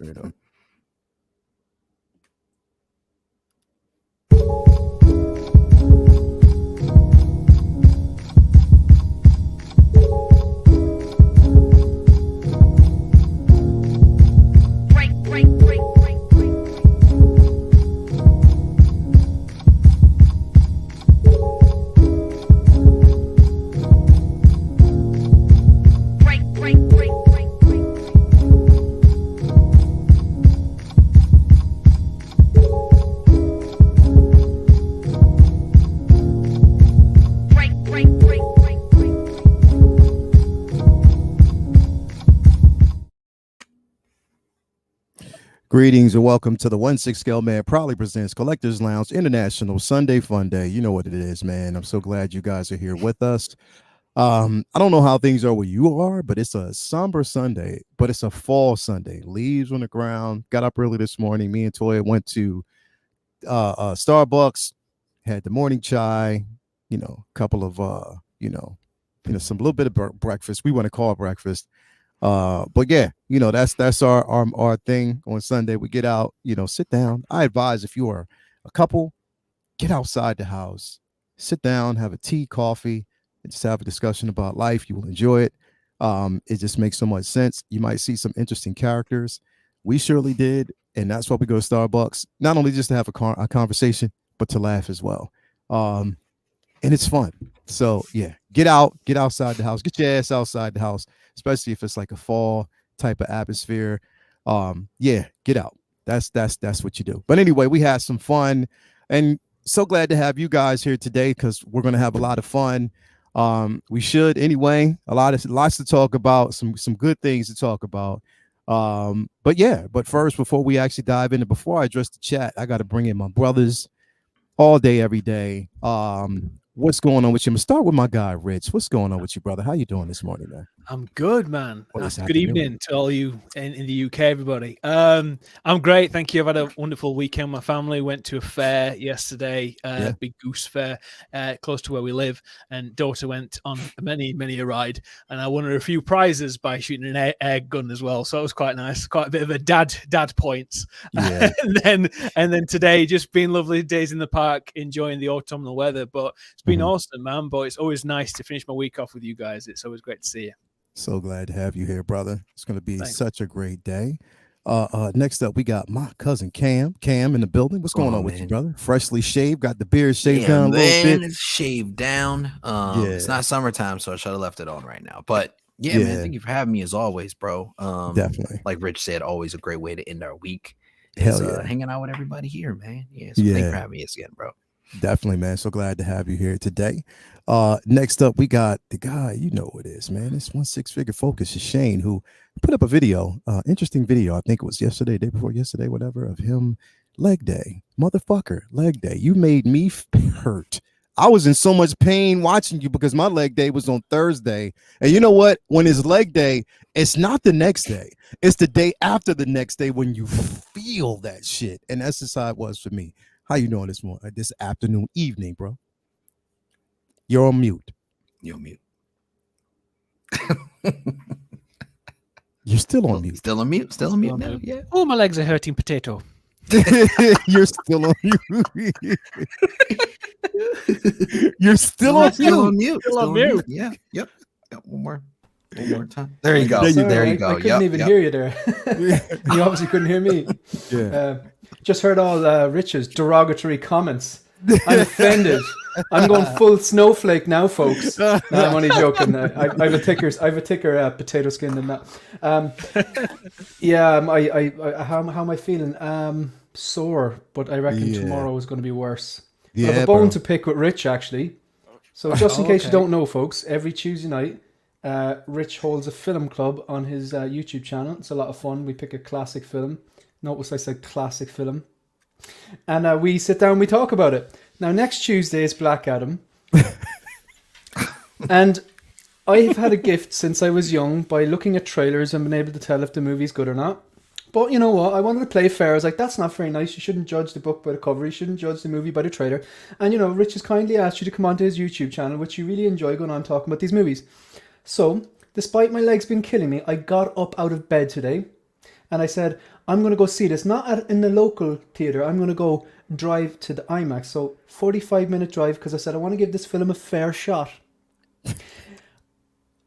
You know. Greetings and welcome to the 1/6 Scale Man proudly presents Collectors Lounge International Sunday Funday. You know what it is, man. I'm so glad you guys are here with us. I don't know how things are where you are, but it's a somber Sunday, but it's a fall Sunday. Leaves on the ground. Got up early this morning. Me and Toya went to Starbucks, had the morning chai, a couple of some little bit of breakfast. We want to call breakfast. But yeah, that's our thing on Sunday. We get out, sit down. I advise if you are a couple, get outside the house, sit down, have a tea, coffee, and just have a discussion about life. You will enjoy it. It just makes so much sense. You might see some interesting characters. We surely did, and that's why we go to Starbucks. Not only just to have a conversation, but to laugh as well. And it's fun. So yeah, get outside the house, get your ass outside the house, especially if it's like a fall type of atmosphere. Yeah, get out. That's what you do. But anyway, we had some fun, and so glad to have you guys here today because we're gonna have a lot of fun. We should anyway. Lots to talk about. Some good things to talk about. But first, before we actually dive into, before I address the chat, I got to bring in my brothers all day, every day. What's going on with you? I'm gonna start with my guy, Rich. What's going on with you, brother? How you doing this morning, man? I'm good, man. Good evening to all you in the UK, everybody. I'm great, thank you. I've had a wonderful weekend. My family went to a fair yesterday, Big Goose Fair, close to where we live, and daughter went on many a ride, and I won her a few prizes by shooting an air gun as well. So it was quite nice, quite a bit of a dad points. Yeah. and then today, just been lovely days in the park, enjoying the autumnal weather. But it's been awesome, man. But it's always nice to finish my week off with you guys. It's always great to see you. So glad to have you here, brother. It's going to be such a great day. Next up, we got my cousin Cam in the building. What's going on with you, brother? Freshly shaved, got the beard shaved down a little bit. It's shaved down. It's not summertime, so I should have left it on right now. But yeah, man, thank you for having me as always, bro. Definitely. Like Rich said, always a great way to end our week. Hell yeah. Hanging out with everybody here, man. Yeah, so thanks for having me again, bro. Definitely, man. So glad to have you here today. Next up, we got the guy, you know who it is, man. It's 1/6 Figure Focus, is Shane, who put up a video, interesting video. I think it was yesterday, day before yesterday, whatever, of him leg day. Motherfucker, leg day. You made me hurt. I was in so much pain watching you because my leg day was on Thursday. And you know what? When it's leg day, it's not the next day. It's the day after the next day when you feel that shit. And that's just how it was for me. How you doing this afternoon, evening, bro? You're on mute. You're on mute. You're still on mute. Still on mute. Still on mute now. Yeah. Oh, my legs are hurting, potato. You're still on mute. You're still on mute. Still on mute. Yeah. Yep. One more time. There you go. There you go. I couldn't even hear you there. You obviously couldn't hear me. Yeah. Just heard all Rich's derogatory comments. I'm offended. I'm going full snowflake now, folks. No, I'm only joking. I have a thicker potato skin than that. How am I feeling? Sore, but I reckon tomorrow is going to be worse. I have a bone to pick with Rich, actually. So just in case you don't know, folks, every Tuesday night, Rich holds a film club on his YouTube channel. It's a lot of fun. We pick a classic film. Notice I said classic film. And we sit down, we talk about it. Now, next Tuesday is Black Adam. And I've had a gift since I was young by looking at trailers and being able to tell if the movie's good or not. But you know what? I wanted to play fair. I was like, that's not very nice. You shouldn't judge the book by the cover. You shouldn't judge the movie by the trailer. And, Rich has kindly asked you to come onto his YouTube channel, which you really enjoy going on talking about these movies. So, despite my legs being killing me, I got up out of bed today. And I said, I'm going to go see this, not in the local theatre. I'm going to go drive to the IMAX. So 45-minute drive, because I said, I want to give this film a fair shot.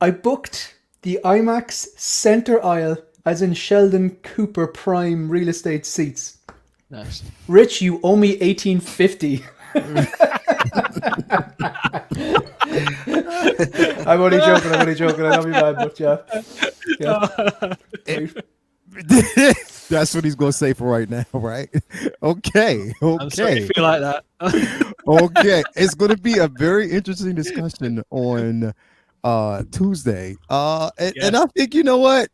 I booked the IMAX center aisle, as in Sheldon Cooper Prime real estate seats. Nice. Rich, you owe me $18.50. I'm only joking. I love you, man, but yeah. That's what he's gonna say for right now, right? Okay. I'm sorry you feel like that. Okay, it's gonna be a very interesting discussion on Tuesday. And I think, you know what,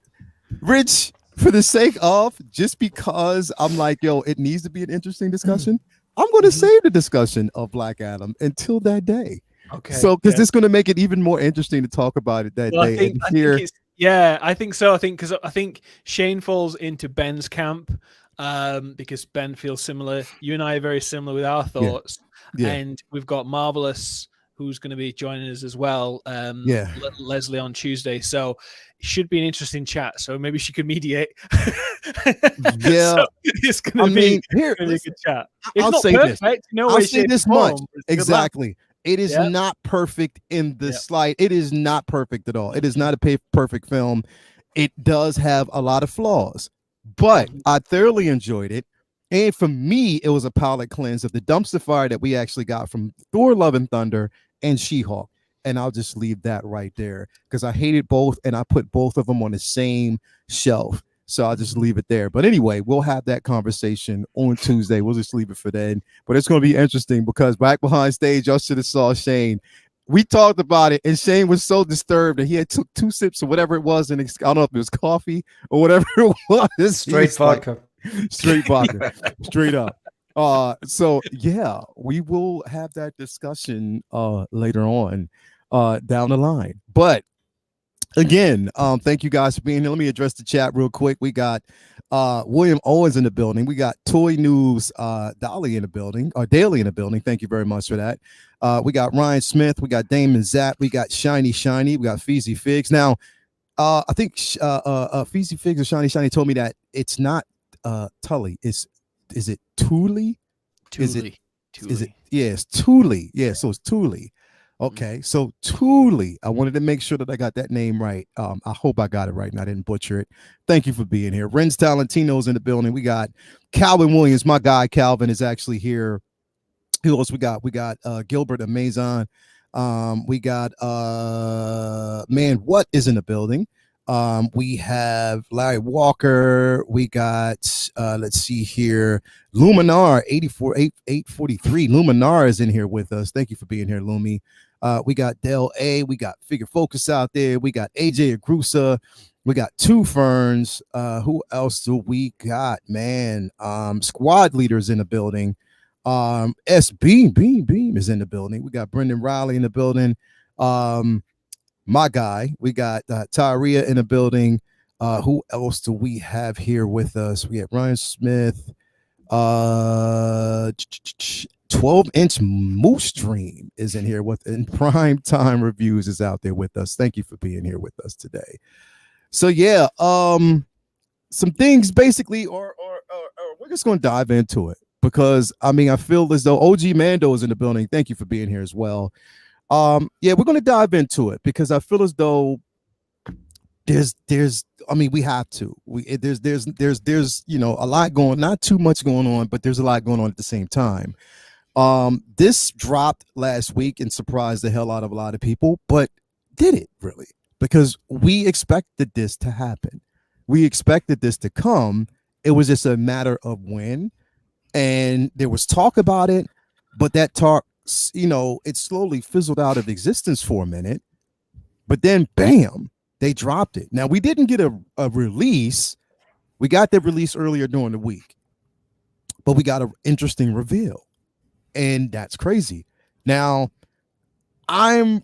Rich, for the sake of, just because I'm like, yo, it needs to be an interesting discussion, I'm going to save the discussion of Black Adam until that day. Okay. So, because it's going to make it even more interesting to talk about it that day. I think so. I think Shane falls into Ben's camp because Ben feels similar. You and I are very similar with our thoughts. Yeah. And we've got Marvelous, who's going to be joining us as well. Leslie on Tuesday. So it should be an interesting chat. So maybe she could mediate. Yeah. So it's going to be a good chat. It's I'll not say perfect, this. I'll say this much. Exactly. It is not perfect in the slight. It is not perfect at all. It is not a perfect film. It does have a lot of flaws, but I thoroughly enjoyed it. And for me, it was a palate cleanse of the dumpster fire that we actually got from Thor: Love and Thunder and She-Hulk. And I'll just leave that right there because I hated both and I put both of them on the same shelf. So I'll just leave it there. But anyway, we'll have that conversation on Tuesday. We'll just leave it for then. But it's going to be interesting because back behind stage, y'all should have saw Shane. We talked about it, and Shane was so disturbed that he had took 2 sips of whatever it was, and I don't know if it was coffee or whatever it was. Straight vodka. Straight vodka. Straight up. So yeah, we will have that discussion later on down the line. But again, thank you guys for being here. Let me address the chat real quick. We got William Owens in the building. We got Toy News Daily in the building. Thank you very much for that. We got Ryan Smith. We got Damon Zapp. We got Shiny. We got Feezy Figs. Now, I think Feezy Figs or Shiny told me that it's not Tully. Is it Thule? Is it? Yeah, it's Thule. Yeah, so it's Thule. Okay, so Thule. I wanted to make sure that I got that name right. I hope I got it right and I didn't butcher it. Thank you for being here. Ren's Talentino's in the building. We got Calvin Williams. My guy Calvin is actually here. Who else we got? We got Gilbert Amazon. We got man, what is in the building? We have Larry Walker. We got let's see here, Luminar 843. Luminar is in here with us. Thank you for being here, Lumi. We got Del A. We got Figure Focus out there. We got AJ Agrusa. We got Two Ferns. Who else do we got, man? Squad leaders in the building. Beam is in the building. We got Brendan Riley in the building. My guy. We got Tyria in the building. Who else do we have here with us? We have Ryan Smith. 12-inch Moose Dream is in here with, and Prime Time Reviews is out there with us. Thank you for being here with us today. So yeah, some things basically, or we're just going to dive into it because I mean I feel as though OG Mando is in the building. Thank you for being here as well. Yeah, we're going to dive into it because I feel as though there's I mean we have to. There's you know a lot going, not too much going on, but there's a lot going on at the same time. This dropped last week and surprised the hell out of a lot of people, but did it really? Because we expected this to happen. We expected this to come. It was just a matter of when, and there was talk about it, but that talk, you know, it slowly fizzled out of existence for a minute, but then bam, they dropped it. Now we didn't get a release. We got the release earlier during the week, but we got an interesting reveal, and that's crazy. Now I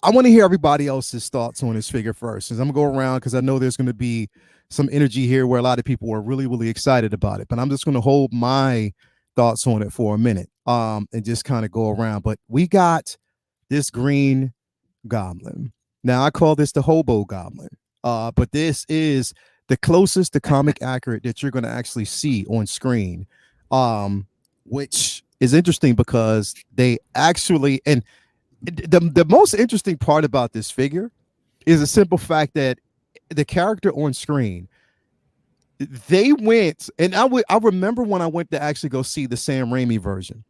want to hear everybody else's thoughts on this figure first, since I'm gonna go around because I know there's going to be some energy here where a lot of people are really, really excited about it. But I'm just going to hold my thoughts on it for a minute, and just kind of go around. But we got this green goblin. Now I call this the hobo goblin, but this is the closest to comic accurate that you're going to actually see on screen, which is interesting because they actually, and the most interesting part about this figure is the simple fact that the character on screen, they went, and I remember when I went to actually go see the Sam Raimi version,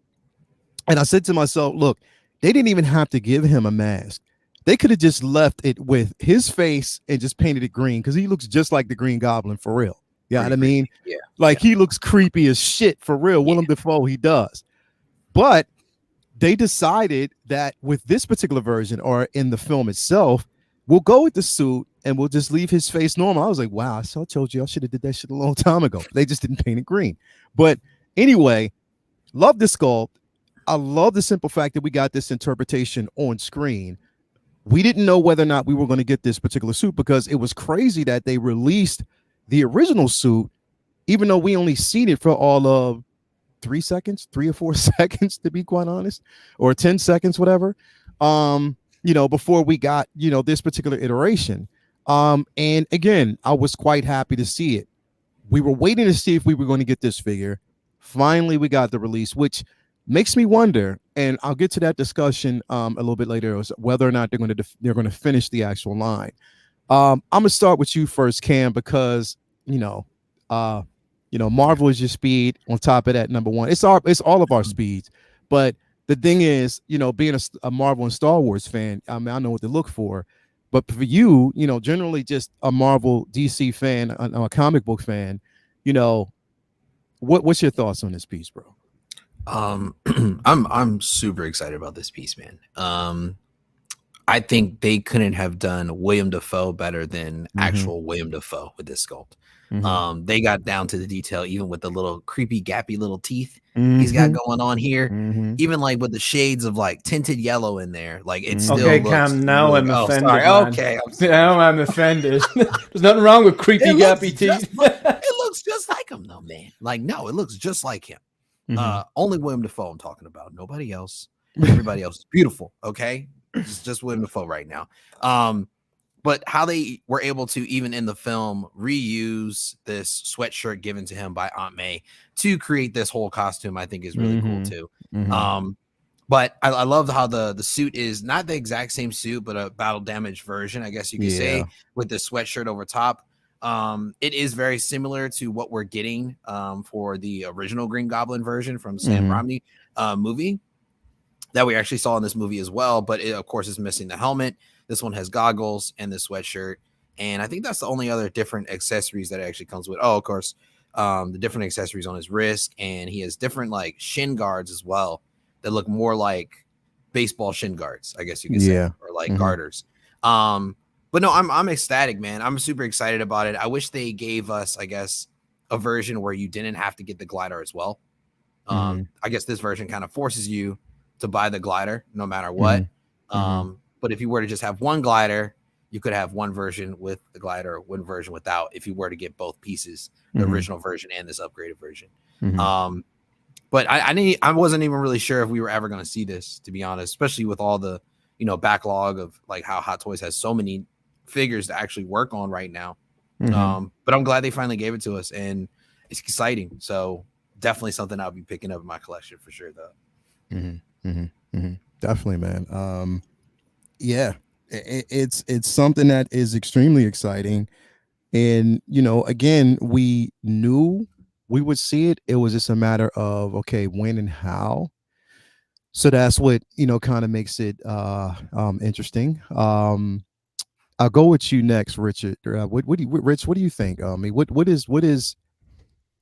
and I said to myself, look, they didn't even have to give him a mask. They could have just left it with his face and just painted it green, because he looks just like the Green Goblin for real. You know what I mean? Yeah. Like, he looks creepy as shit for real. Willem Dafoe, he does. But they decided that with this particular version, or in the film itself, we'll go with the suit and we'll just leave his face normal. I was like, wow, I told you I should have did that shit a long time ago. They just didn't paint it green. But anyway, love the sculpt. I love the simple fact that we got this interpretation on screen. We didn't know whether or not we were going to get this particular suit, because it was crazy that they released the original suit, even though we only seen it for all of 3 seconds, 3 or 4 seconds, to be quite honest, or 10 seconds, whatever, before we got, this particular iteration. And again, I was quite happy to see it. We were waiting to see if we were going to get this figure. Finally, we got the release, which makes me wonder, and I'll get to that discussion a little bit later, whether or not they're going to finish the actual line. I'm gonna start with you first, Cam, because Marvel is your speed. On top of that, number one, it's all of our speeds. But the thing is, being a Marvel and Star Wars fan, I mean, I know what to look for. But for you, generally just a Marvel DC fan, a comic book fan, what's your thoughts on this piece, bro? I'm super excited about this piece, man. I think they couldn't have done William Dafoe better than actual William Dafoe with this sculpt. They got down to the detail, even with the little creepy, gappy little teeth he's got going on here. Even like with the shades of like tinted yellow in there, like it's still. Okay, Cam. Now I'm offended. Man. Okay, now I'm offended. There's nothing wrong with creepy, gappy teeth. It looks just like him, though, man. Like, no, it looks just like him. Only William Dafoe I'm talking about. Nobody else. Everybody else is beautiful. Okay, it's just William Dafoe right now. But how they were able to, even in the film, reuse this sweatshirt given to him by Aunt May to create this whole costume, I think is really cool too. But I love how the suit is not the exact same suit, but a battle damaged version, I guess you could say, with the sweatshirt over top. It is very similar to what we're getting for the original Green Goblin version from Sam Raimi movie that we actually saw in this movie as well. But it, of course, is missing the helmet. This one has goggles and the sweatshirt. And I think that's the only other different accessories that it actually comes with. Oh, of course, the different accessories on his wrist. And he has different like shin guards as well that look more like baseball shin guards, I guess you could say, or like garters. But no, I'm ecstatic, man. I'm super excited about it. I wish they gave us, I guess, a version where you didn't have to get the glider as well. I guess this version kind of forces you to buy the glider no matter what. But if you were to just have one glider, you could have one version with the glider, one version without, if you were to get both pieces, the original version and this upgraded version. But I wasn't even really sure if we were ever going to see this, to be honest, especially with all the, backlog of like how Hot Toys has so many figures to actually work on right now. But I'm glad they finally gave it to us, and it's exciting. So definitely something I'll be picking up in my collection for sure, though. Definitely, man. It's something that is extremely exciting. And, again, we knew we would see it. It was just a matter of, okay, when and how. So that's what, kind of makes it interesting. I'll go with you next, Richard. Rich, what do you think? I mean, what is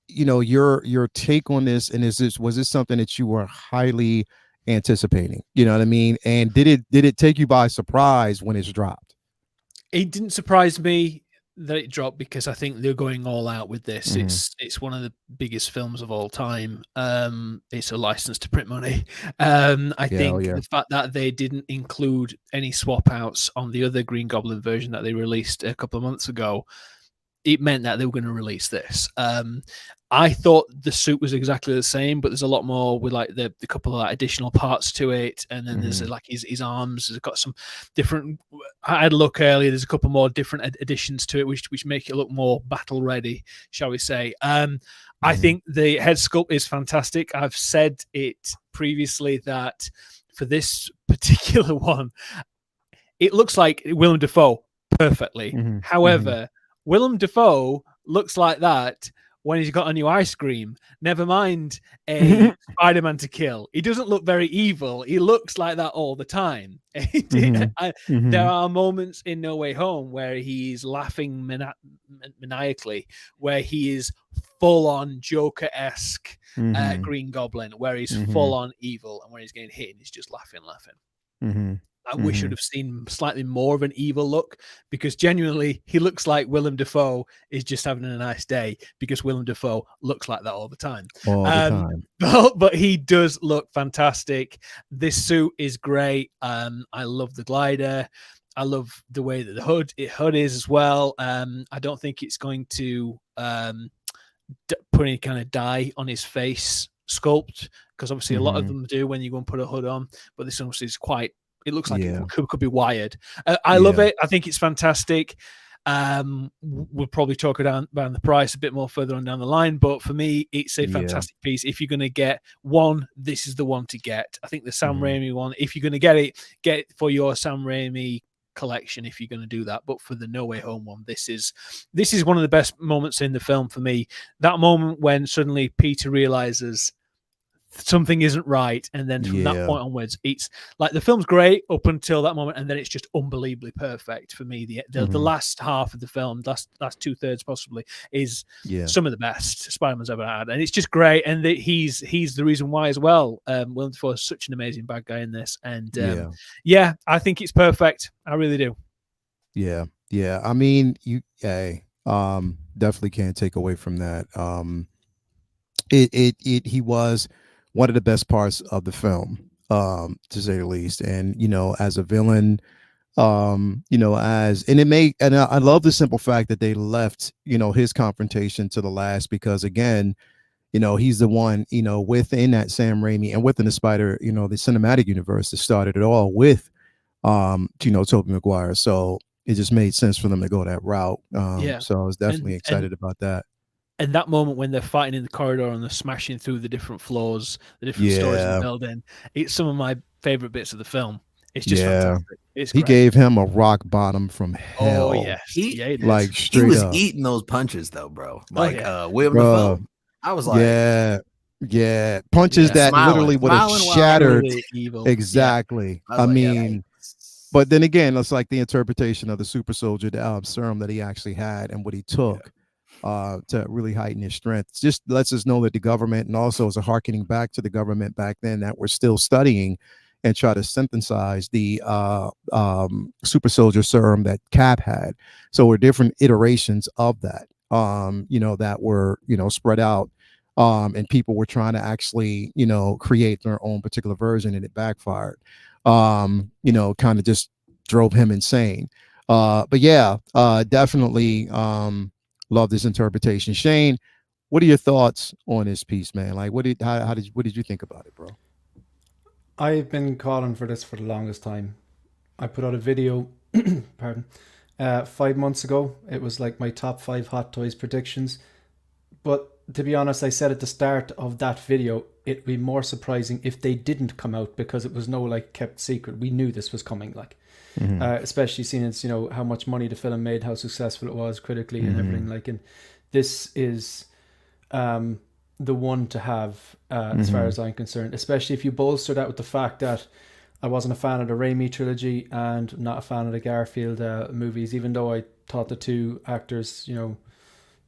your take on this? And was this something that you were highly anticipating? You know what I mean? And did it take you by surprise when it's dropped? It didn't surprise me that it dropped, because I think they're going all out with this. It's one of the biggest films of all time. It's a license to print money. I think the fact that they didn't include any swap outs on the other Green Goblin version that they released a couple of months ago, it meant that they were going to release this. I thought the suit was exactly the same, but there's a lot more with like the couple of like additional parts to it, and then there's like his arms has got some different. I had a look earlier. There's a couple more different additions to it, which make it look more battle ready, shall we say? I think the head sculpt is fantastic. I've said it previously that for this particular one, it looks like Willem Dafoe perfectly. However, Willem Dafoe looks like that when he's got a new ice cream. Never mind a Spider-Man to kill. He doesn't look very evil. He looks like that all the time. There are moments in No Way Home where he's laughing maniacally, where he is full-on Joker-esque Green Goblin, where he's full-on evil, and when he's getting hit, he's just laughing. I wish I'd have seen slightly more of an evil look, because genuinely he looks like Willem Dafoe is just having a nice day, because Willem Dafoe looks like that all the time. But he does look fantastic. This suit is great. I love the glider. I love the way that the hood is as well. I don't think it's going to put any kind of dye on his face sculpt, because obviously a lot of them do when you go and put a hood on, but this one is quite. It looks like it could be wired. I love it. I think it's fantastic. We'll probably talk about the price a bit more further on down the line, but for me, it's a fantastic piece. If you're going to get one, this is the one to get. I think the Sam Raimi one, if you're going to get it for your Sam Raimi collection if you're going to do that. But for the No Way Home one, this is one of the best moments in the film for me. That moment when suddenly Peter realizes something isn't right, and then from that point onwards, it's like the film's great up until that moment, and then it's just unbelievably perfect for me. The last half of the film, last 2/3 possibly, is some of the best Spider-Man's ever had, and it's just great. And he's the reason why as well. Willem Dafoe is such an amazing bad guy in this, and I think it's perfect. I really do. Yeah. I mean, you definitely can't take away from that. He was one of the best parts of the film, to say the least. And, as a villain, I love the simple fact that they left, his confrontation to the last, because again, he's the one, within that Sam Raimi and within the the cinematic universe that started it all with, Tobey Maguire. So it just made sense for them to go that route. So I was definitely excited about that. And that moment when they're fighting in the corridor and they're smashing through the different floors, the different stories in the building, it's some of my favorite bits of the film. It's just fantastic. He gave him a rock bottom from hell. Oh, yes. He was eating those punches though, bro. Willem Dafoe. I was like, punches that literally would have shattered. Evil. Exactly. I mean, but then again, it's like the interpretation of the super soldier, the serum that he actually had and what he took. To really heighten his strength. It just lets us know that the government, and also as a harkening back to the government back then, that we're still studying and try to synthesize the super soldier serum that Cap had. So we're different iterations of that, that were, spread out. And people were trying to actually, create their own particular version, and it backfired. Kind of just drove him insane. But definitely love this interpretation. Shane, what are your thoughts on this piece, man? Like, what did you think about it, bro? I've been calling for this for the longest time. I put out a video, 5 months ago. It was like my top 5 Hot Toys predictions. But to be honest, I said at the start of that video, it'd be more surprising if they didn't come out, because it was kept secret. We knew this was coming, especially seeing it's, how much money the film made, how successful it was critically and everything. And this is the one to have as far as I'm concerned, especially if you bolster that with the fact that I wasn't a fan of the Raimi trilogy and not a fan of the Garfield movies, even though I thought the two actors,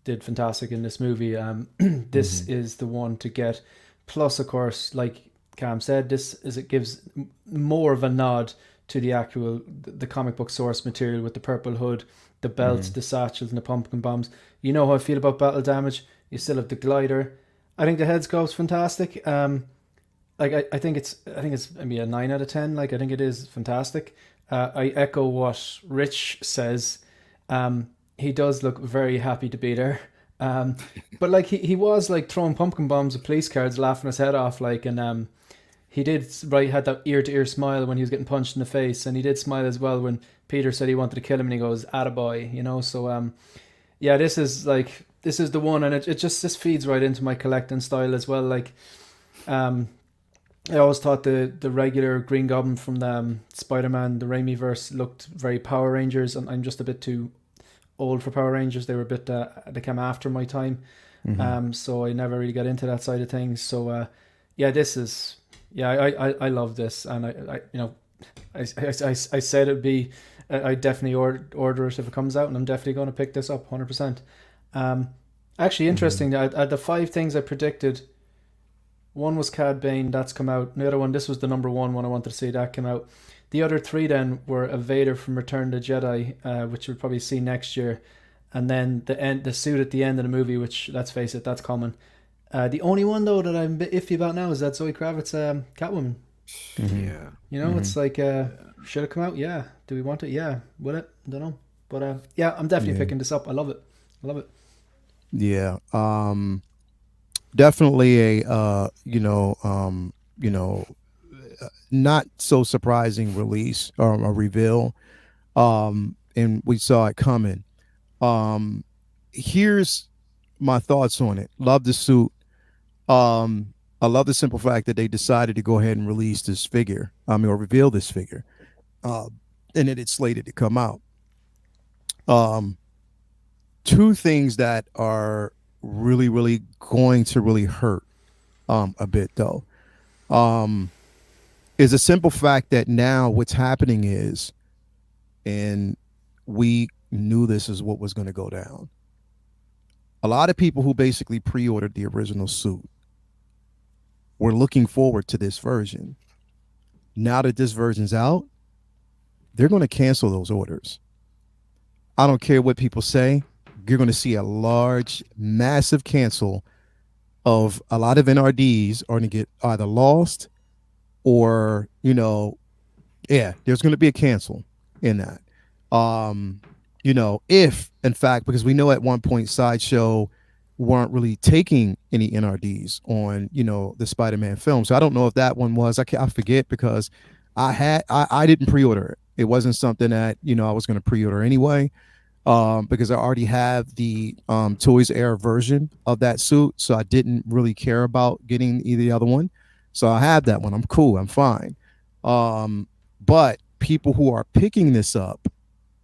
did fantastic in this movie. This is the one to get. Plus, of course, like Cam said, it gives more of a nod to the actual the comic book source material with the purple hood, the belts, the satchels, and the pumpkin bombs. You know how I feel about Battle Damage. You still have the glider. I think the head sculpt's fantastic. I think it's maybe a 9 out of 10. I think it is fantastic. I echo what Rich says. He does look very happy to be there. But like he was like throwing pumpkin bombs at police cars, laughing his head off, like, and he did had that ear to ear smile when he was getting punched in the face, and he did smile as well when Peter said he wanted to kill him, and he goes, "Attaboy," you know. So yeah, this is the one, and it just feeds right into my collecting style as well. Like, I always thought the regular Green Goblin from the Spider-Man, the Raimi verse, looked very Power Rangers, and I'm just a bit too old for Power Rangers. They were a bit they came after my time, so I never really got into that side of things. So yeah, this is I love this, and I you know I said it'd be I definitely order it if it comes out, and I'm definitely going to pick this up 100%. Actually, interesting. The 5 things I predicted. One was Cad Bane, that's come out. The other one, this was the number 1 one I wanted to see, that came out. The other 3 then were a Vader from Return of the Jedi, which we'll probably see next year, and then the suit at the end of the movie, which, let's face it, that's common. The only one though that I'm a bit iffy about now is that Zoe Kravitz Catwoman. Yeah, you know, it's like should it come out? Yeah. Do we want it? Yeah. Will it? Don't know. But yeah, I'm definitely picking this up. I love it. Yeah. Definitely a not so surprising release or a reveal, and we saw it coming. Here's my thoughts on it. Love the suit. I love the simple fact that they decided to go ahead and release this figure, or reveal this figure, and that it's slated to come out. 2 things that are really going to really hurt a bit though, is a simple fact that now what's happening is, and we knew this is what was going to go down, a lot of people who basically pre-ordered the original suit were looking forward to this version. Now that this version's out, they're going to cancel those orders. I don't care what people say. You're going to see a large, massive cancel of a lot of NRDs are going to get either lost or, there's going to be a cancel in that. If in fact, because we know at one point Sideshow weren't really taking any NRDs on, the Spider-Man film. So I don't know if that one was, I forget, because I didn't pre-order it. It wasn't something that, I was going to pre-order anyway. Because I already have the Toys Air version of that suit, so I didn't really care about getting either other one. So I have that one. I'm cool. I'm fine. But people who are picking this up,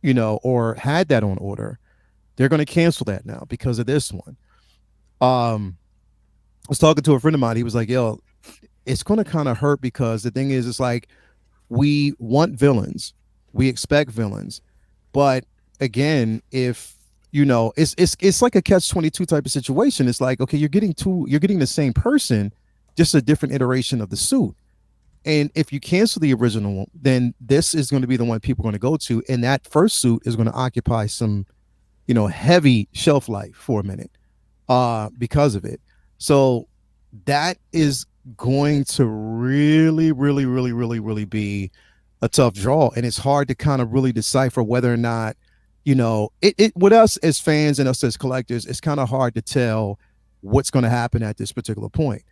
or had that on order, they're going to cancel that now because of this one. I was talking to a friend of mine. He was like, "Yo, it's going to kind of hurt because the thing is, it's like we want villains, we expect villains, but." Again, if it's like a catch-22 type of situation. It's like, okay, you're getting the same person, just a different iteration of the suit. And if you cancel the original, then this is going to be the one people are going to go to, and that first suit is going to occupy some, heavy shelf life for a minute, because of it. So that is going to really be a tough draw, and it's hard to kind of really decipher whether or not. It with us as fans and us as collectors, it's kind of hard to tell what's going to happen at this particular point,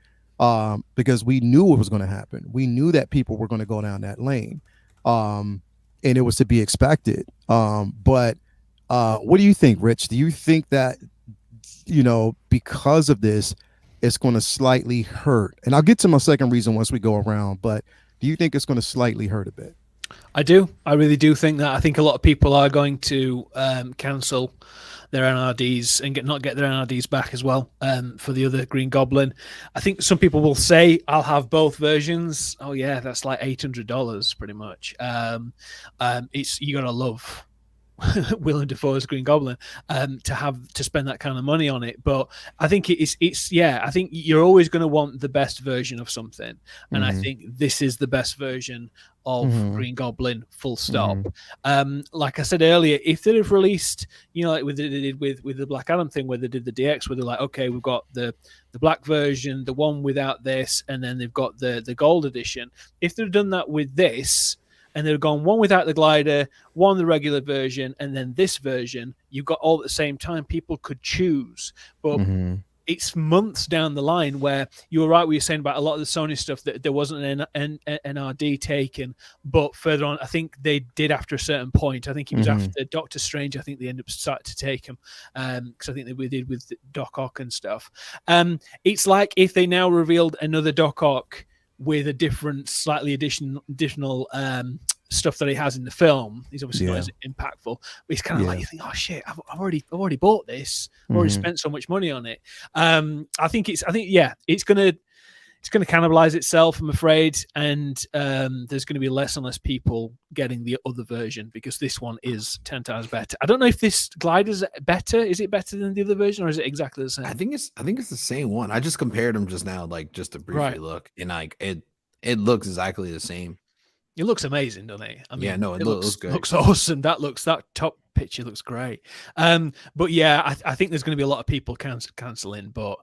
because we knew what was going to happen. We knew that people were going to go down that lane, and it was to be expected. But what do you think, Rich? Do you think that, because of this, it's going to slightly hurt? And I'll get to my second reason once we go around, but do you think it's going to slightly hurt a bit? I do. I really do think that. I think a lot of people are going to cancel their NRDs and not get their NRDs back as well, for the other Green Goblin. I think some people will say, I'll have both versions. Oh yeah, that's like $800 pretty much. You gotta love Willem Dafoe's Green Goblin to spend that kind of money on it. But I think I think you're always going to want the best version of something, and I think this is the best version of Green Goblin, full stop. Like I said earlier, if they'd have released, like they did with the Black Adam thing, where they did the DX, where they're like, okay, we've got the black version, the one without this, and then they've got the gold edition. If they'd done that with this, and they've gone one without the glider, one the regular version, and then this version, you got all at the same time, people could choose. But it's months down the line where you were right. We were saying about a lot of the Sony stuff that there wasn't an NRD taken, but further on, I think they did after a certain point. I think it was after Doctor Strange. I think they ended up starting to take them because I think they did with Doc Ock and stuff. It's like if they now revealed another Doc Ock with a different, slightly additional stuff that he has in the film. He's obviously not as impactful, but he's kind of like, you think, oh shit, I've already bought this. I've already spent so much money on it. I think it's gonna cannibalize itself, I'm afraid, and there's going to be less and less people getting the other version because this one is 10 times better. I don't know if this glider's better. Is it better than the other version, or is it exactly the same? I think it's the same one. I just compared them just now, like just to briefly look, and like it looks exactly the same. It looks amazing, doesn't it? I mean, yeah, no, it looks good. Looks awesome. That top picture looks great. But yeah, I think there's going to be a lot of people canceling, but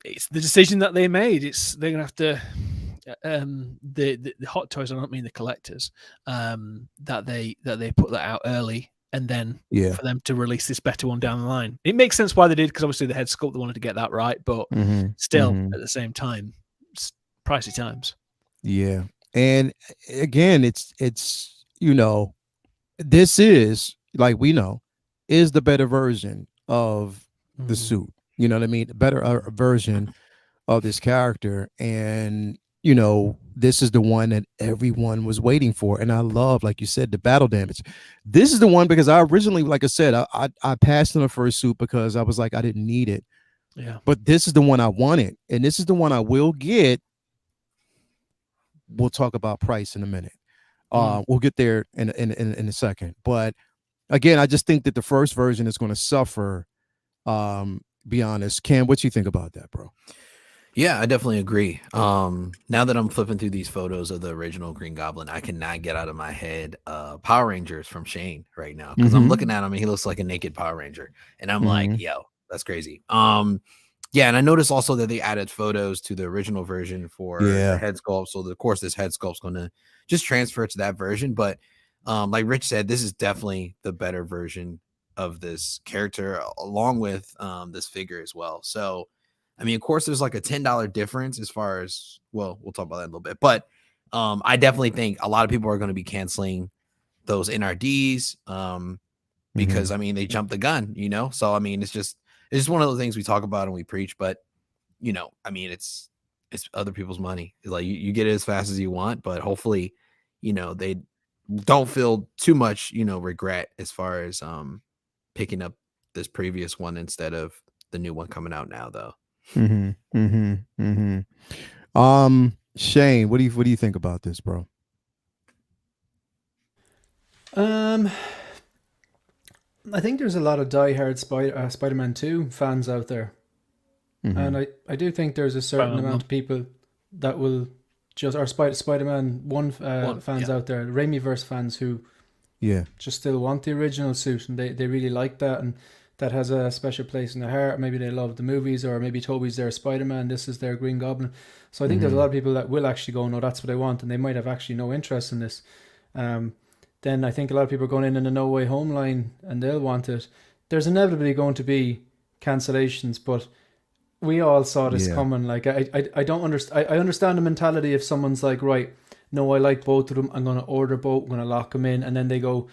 it's the decision that they made. They're going to have to the Hot Toys. I don't mean the collectors. That they put that out early, and then for them to release this better one down the line. It makes sense why they did, because obviously the head sculpt, they wanted to get that right, but still at the same time, it's pricey times. Yeah. And again, it's this is, like, we know, is the better version of the suit. You know what I mean? The better version of this character. And, this is the one that everyone was waiting for. And I love, like you said, the battle damage. This is the one because I originally, like I said, I passed on the first suit because I was like, I didn't need it. Yeah. But this is the one I wanted. And this is the one I will get. We'll talk about price in a minute. We'll get there in a second. But again, I just think that the first version is going to suffer. Be honest, Cam, what you think about that, bro? Yeah, I definitely agree. Now that I'm flipping through these photos of the original Green Goblin, I cannot get out of my head Power Rangers from Shane right now, because I'm looking at him and he looks like a naked Power Ranger, and I'm like, yo, that's crazy. Yeah, and I noticed also that they added photos to the original version for the head sculpt. So, of course, this head sculpt's going to just transfer to that version. But like Rich said, this is definitely the better version of this character, along with this figure as well. So, I mean, of course, there's like a $10 difference as far as, well, we'll talk about that in a little bit. But I definitely think a lot of people are going to be canceling those NRDs because, I mean, they jumped the gun, So, I mean, it's just one of those things we talk about and we preach, but I mean, it's other people's money. It's like you get it as fast as you want, but hopefully, they don't feel too much, regret as far as picking up this previous one instead of the new one coming out now, though. Shane, what do you think about this, bro? I think there's a lot of diehard Spider-Man 2 fans out there. And I do think there's a certain amount of people that will just, or Spider-Man 1 fans out there, Raimiverse fans who just still want the original suit, and they really like that, and that has a special place in their heart. Maybe they love the movies, or maybe Tobey's their Spider-Man, this is their Green Goblin. So I think there's a lot of people that will actually go, no, that's what I want, and they might have actually no interest in this. Then I think a lot of people are going in the No Way Home line, and they'll want it. There's inevitably going to be cancellations, but we all saw this coming. Like, I don't understand. I understand the mentality if someone's like, right, no, I like both of them, I'm going to order both, I'm going to lock them in, and then they go,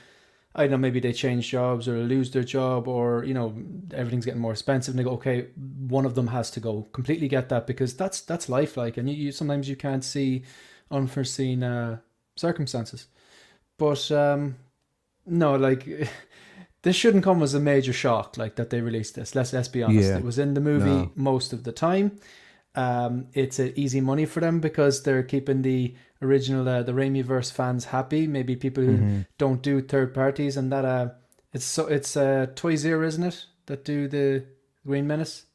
I don't know, maybe they change jobs or lose their job, or, everything's getting more expensive, and they go, okay, one of them has to go. Completely get that, because that's life, like, and you sometimes you can't see unforeseen circumstances. But no, like, this shouldn't come as a major shock, like, that they released this. Let's be honest. It was in the movie most of the time. It's an easy money for them because they're keeping the original, the Raimiverse fans happy. Maybe people who don't do third parties, and that it's Toys-R, isn't it, that do the Green Menace?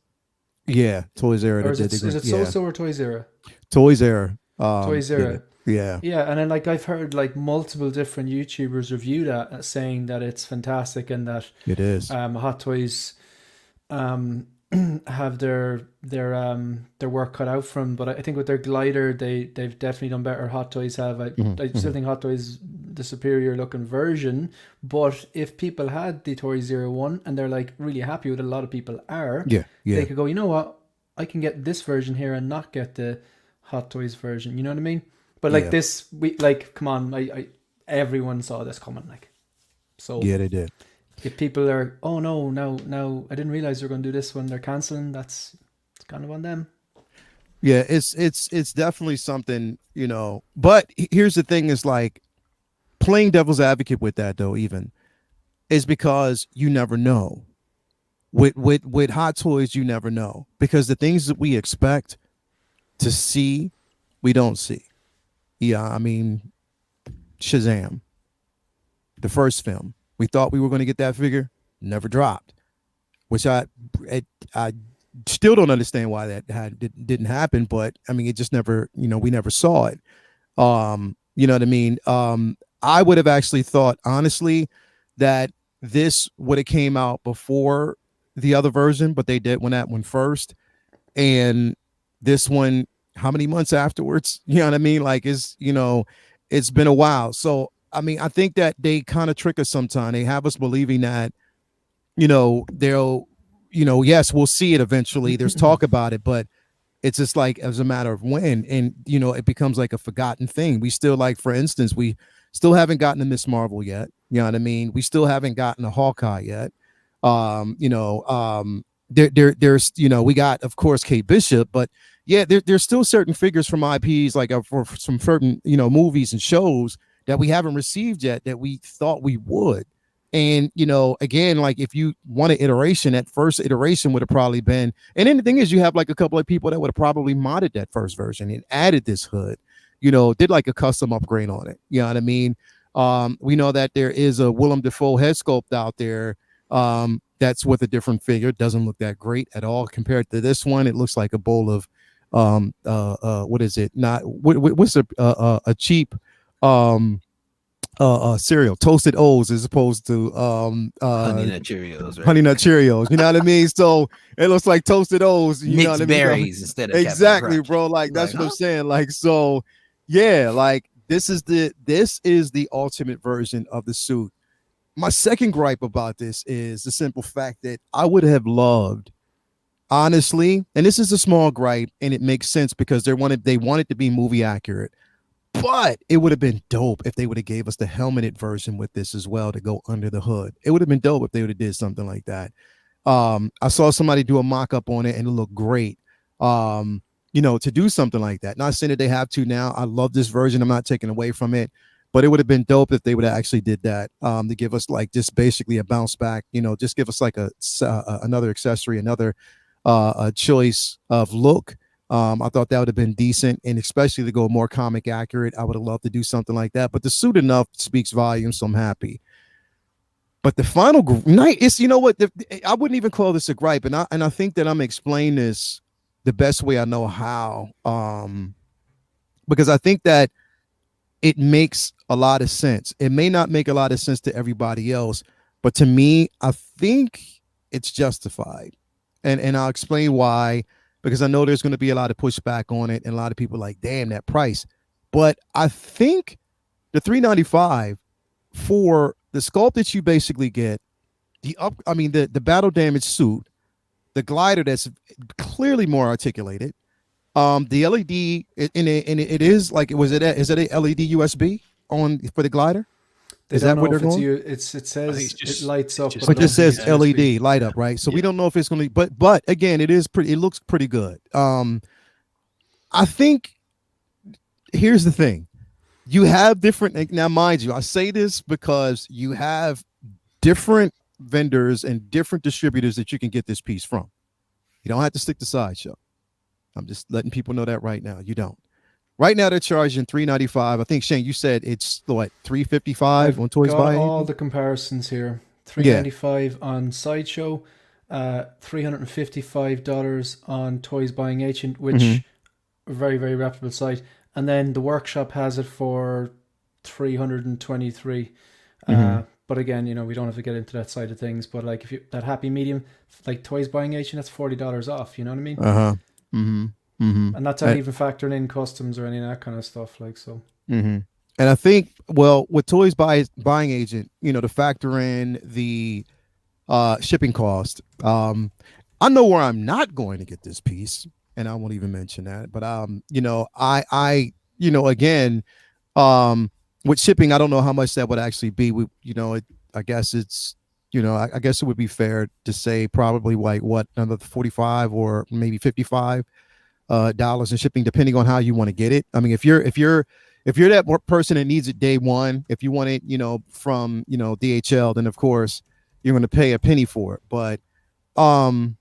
Yeah, Toys-R. Or is it So or Toys-R? Toys-R. Toys-R. Yeah, and then, like, I've heard like multiple different YouTubers review that, saying that it's fantastic and that it is. Hot Toys have their work cut out from, but I think with their glider they've definitely done better. Hot Toys have. I still think Hot Toys the superior looking version. But if people had the Toy 01 and they're like really happy with it, a lot of people are, they could go, you know what, I can get this version here and not get the Hot Toys version. You know what I mean? But like this, we like, come on, I everyone saw this coming, like. So yeah, they did. If people are, oh no, now I didn't realize they're going to do this when they're canceling. It's kind of on them. Yeah, it's definitely something, you know. But here's the thing: is like playing devil's advocate with that, though. Even is because you never know. With Hot Toys, you never know, because the things that we expect to see, we don't see. Yeah, I mean, Shazam, the first film, we thought we were going to get that figure, never dropped, which I still don't understand why that didn't happen. But I mean, it just never, you know, we never saw it. You know what I mean? I would have actually thought, honestly, that this would have came out before the other version, but they did when that one first, and this one, how many months afterwards? You know what I mean? Like, it's, you know, it's been a while. So I mean, I think that they kind of trick us sometimes. They have us believing that, you know, they'll, you know, yes, we'll see it eventually. There's talk about it, but it's just like as a matter of when, and you know, it becomes like a forgotten thing. We still, like, for instance, we still haven't gotten a Miss Marvel yet. You know what I mean? We still haven't gotten a Hawkeye yet. You know, there's, you know, we got, of course, Kate Bishop, but yeah, there's still certain figures from IPs, like for some certain, you know, movies and shows that we haven't received yet that we thought we would. And, you know, again, like if you want an iteration, that first iteration would have probably been, and then the thing is, you have like a couple of people that would have probably modded that first version and added this hood, you know, did like a custom upgrade on it. You know what I mean? We know that there is a Willem Dafoe head sculpt out there that's with a different figure. It doesn't look that great at all compared to this one. It looks like a bowl of what is it? Not what's a cheap cereal, toasted O's, as opposed to Honey Nut Cheerios, right? Honey Nut Cheerios. You know what I mean? So it looks like toasted O's. You know what I mean? Berries instead of exactly, bro. Like that's what I'm saying. Like, so yeah, like this is the ultimate version of the suit. My second gripe about this is the simple fact that I would have loved, honestly, and this is a small gripe, and it makes sense because they wanted to be movie accurate. But it would have been dope if they would have gave us the helmeted version with this as well to go under the hood. It would have been dope if they would have did something like that. I saw somebody do a mock-up on it and it looked great. You know, to do something like that. Not saying that they have to now. I love this version. I'm not taking away from it. But it would have been dope if they would have actually did that, to give us like just basically a bounce back, you know, just give us like another accessory, another a choice of look. I thought that would have been decent, and especially to go more comic accurate. I would have loved to do something like that. But the suit enough speaks volumes, so I'm happy. But the final night is, you know what? I wouldn't even call this a gripe, and I think that I'm explaining this the best way I know how, because I think that it makes a lot of sense. It may not make a lot of sense to everybody else, but to me, I think it's justified. And I'll explain why, because I know there's going to be a lot of pushback on it and a lot of people like, damn, that price. But I think the $395 for the sculpt that you basically get, the battle damage suit, the glider that's clearly more articulated, the LED it is like, is it a LED USB on for the glider? Is that what they're going? It says it lights up, but it says LED light up, right? So we don't know if it's going to. But again, it looks pretty good. I think here's the thing: you have different. Now, mind you, I say this because you have different vendors and different distributors that you can get this piece from. You don't have to stick to Sideshow. I'm just letting people know that right now. You don't. Right now they're charging $395. I think, Shane, you said it's what, $355 on Toys by all the comparisons here. $395 on Sideshow, $355 on Toys Buying Agent, which very, very reputable site. And then the workshop has it for $323. But again, you know, we don't have to get into that side of things. But like, if you that happy medium, like Toys Buying Agent, that's $40 off. You know what I mean? And that's not even factoring in customs or any of that kind of stuff. Like, so. And I think, well, with Toys buying agent, to factor in the shipping cost. I know where I'm not going to get this piece, and I won't even mention that. But again, with shipping, I don't know how much that would actually be. I guess it's, I guess it would be fair to say probably like what, another 45 or maybe 55 dollars in shipping, depending on how you want to get it. I mean, if you're that person that needs it day one, if you want it, from DHL, then of course you're going to pay a penny for it. But all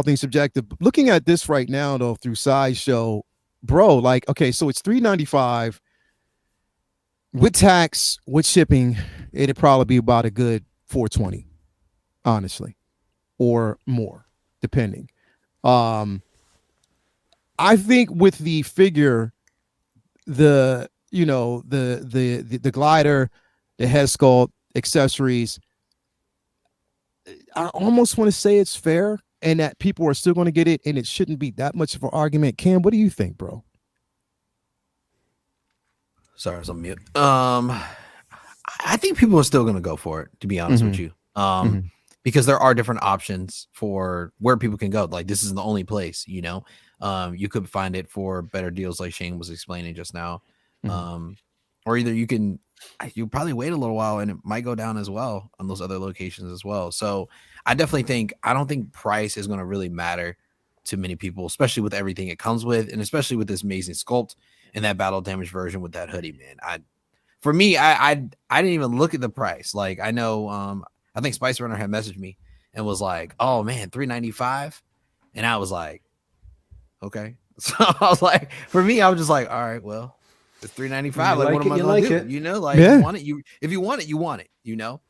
things subjective. Looking at this right now though through Sideshow, bro, like, okay, so it's $3.95 with tax, with shipping. It'd probably be about a good $4.20, honestly, or more, depending. I think with the figure, the glider, the head sculpt, accessories, I almost want to say it's fair and that people are still going to get it, and it shouldn't be that much of an argument. Cam, what do you think, bro? Sorry, I was on mute. I think people are still going to go for it, to be honest with you. Because there are different options for where people can go. Like, this isn't the only place, you could find it for better deals, like Shane was explaining just now. Or either you probably wait a little while and it might go down as well on those other locations as well. So I don't think price is going to really matter to many people, especially with everything it comes with, and especially with this amazing sculpt and that battle damage version with that hoodie, man. I didn't even look at the price. Like, I know, I think Spice Runner had messaged me and was like, "Oh man, $3.95," and I was like, "Okay." So I was like, for me, I was just like, "All right, well, it's $3.95. Like, what am I gonna do?" It. You want it. If you want it, you want it. And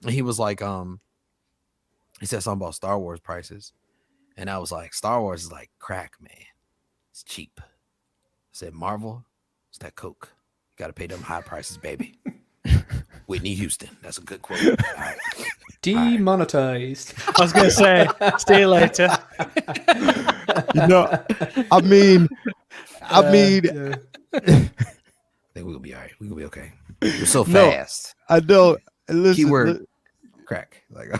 he was like, he said something about Star Wars prices, and I was like, "Star Wars is like crack, man. It's cheap." I said, "Marvel, it's that Coke. You got to pay them high prices, baby." Whitney Houston. That's a good quote. All right. Demonetized. Right. I was going to say, see you later. I mean, yeah. I think we're going to be all right. We're going to be okay. We're so fast. I know. Listen, keyword crack. Like,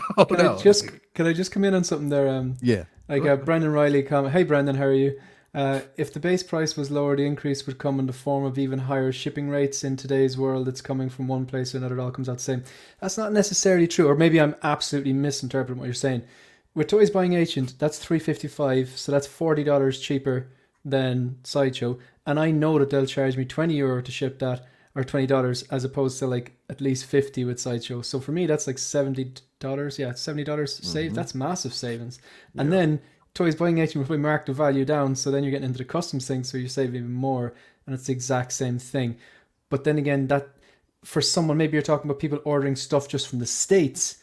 can I just come in on something there? Yeah. Like Brendan Riley comment. Hey, Brendan, how are you? If the base price was lower, the increase would come in the form of even higher shipping rates. In today's world, it's coming from one place to another. It all comes out the same. That's not necessarily true, or maybe I'm absolutely misinterpreting what you're saying. With Toys Buying Agent, that's $3.55, so that's $40 cheaper than Sideshow, and I know that they'll charge me €20 to ship that, or $20, as opposed to like at least $50 with Sideshow. So for me, that's like $70. Yeah, $70 save. That's massive savings. Yeah. And then Toys Buying Agent will mark the value down, so then you're getting into the customs thing, so you save even more, and it's the exact same thing. But then again, that for someone, maybe you're talking about people ordering stuff just from the States,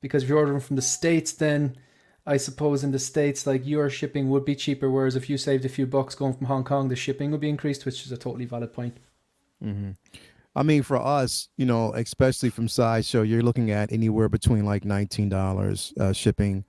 because if you're ordering from the States, then I suppose in the States, like, your shipping would be cheaper, whereas if you saved a few bucks going from Hong Kong, the shipping would be increased, which is a totally valid point. I mean, for us, especially from Sideshow, you're looking at anywhere between like $19 shipping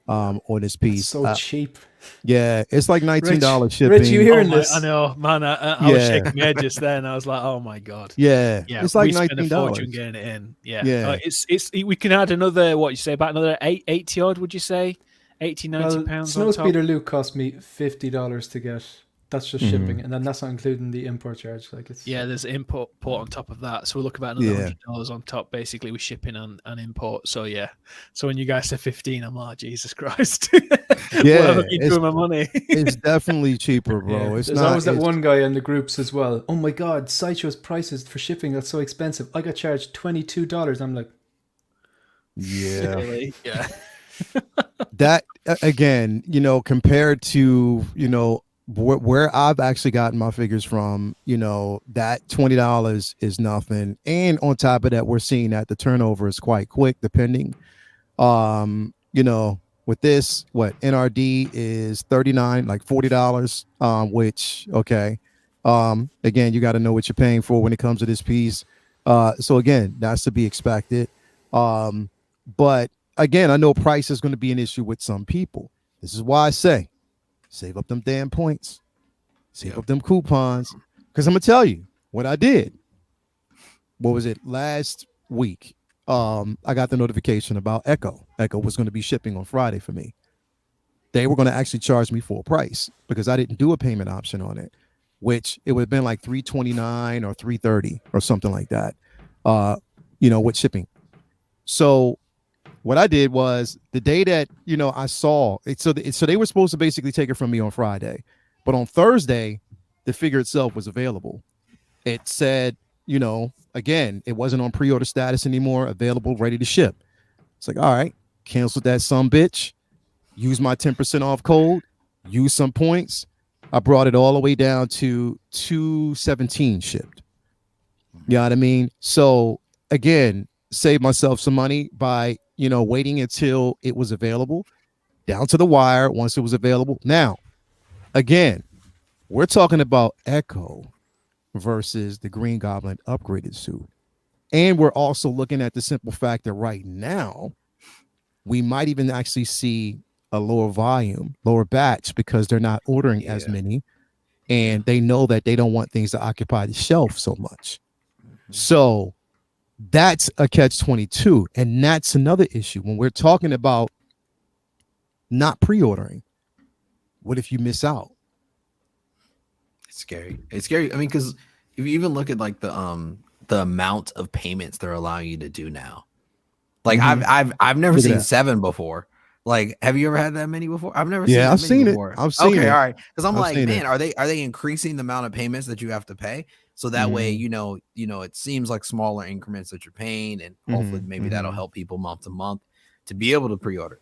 on this piece. That's so cheap. Yeah, it's like $19 shipping. Rich, you hearing this? I know, man. I was shaking my head just then. I was like, "Oh my god!" Yeah, it's like we spent a fortune getting it in. Yeah. It's we can add another, what you say, about another 80 odd? Would you say 80-90 pounds? Snowspeeder Luke cost me $50 to get. That's just shipping, and then that's not including the import charge. Like, it's there's import on top of that, so we'll look about another $100 on top, basically, with shipping and import. So so when you guys say 15, I'm like, Jesus Christ, yeah, what am I doing my money? It's definitely cheaper, bro. It's There's always that one guy in the groups as well. Oh my god, Sideshow's prices for shipping, that's so expensive. I got charged $22. I'm like, yeah, really? Yeah. That again, compared to where I've actually gotten my figures from, that $20 is nothing. And on top of that, we're seeing that the turnover is quite quick, depending. With this, what NRD is $39, like $40, which, okay. Again, you got to know what you're paying for when it comes to this piece. So again, that's to be expected. But again, I know price is going to be an issue with some people. This is why I say, save up them damn points. Save up them coupons. Because I'm going to tell you what I did. what was it, last week, I got the notification about Echo. Echo was going to be shipping on Friday for me. They were going to actually charge me full price because I didn't do a payment option on it, which it would have been like $329 or $330 or something like that, with shipping. So what I did was the day that, I saw it, so they were supposed to basically take it from me on Friday, but on Thursday, the figure itself was available. It said, again, it wasn't on pre-order status anymore, available, ready to ship. It's like, all right, canceled that bitch, use my 10% off code, use some points. I brought it all the way down to $217 shipped. You know what I mean? So again, save myself some money by, waiting until it was available, down to the wire once it was available. Now, again, we're talking about Echo versus the Green Goblin upgraded suit. And we're also looking at the simple fact that right now, we might even actually see a lower volume, lower batch, because they're not ordering as many. And they know that they don't want things to occupy the shelf so much. So that's a catch-22. And that's another issue. When we're talking about not pre-ordering, what if you miss out? It's scary. It's scary. I mean, because if you even look at like the amount of payments they're allowing you to do now, like I've never seen 7 before. Like, have you ever had that many before? I've never seen that I've many seen before. I've seen it. Okay, all right. Because I'm like, man, it. are they increasing the amount of payments that you have to pay? So that way, it seems like smaller increments that you're paying, and hopefully maybe that'll help people month to month to be able to pre-order.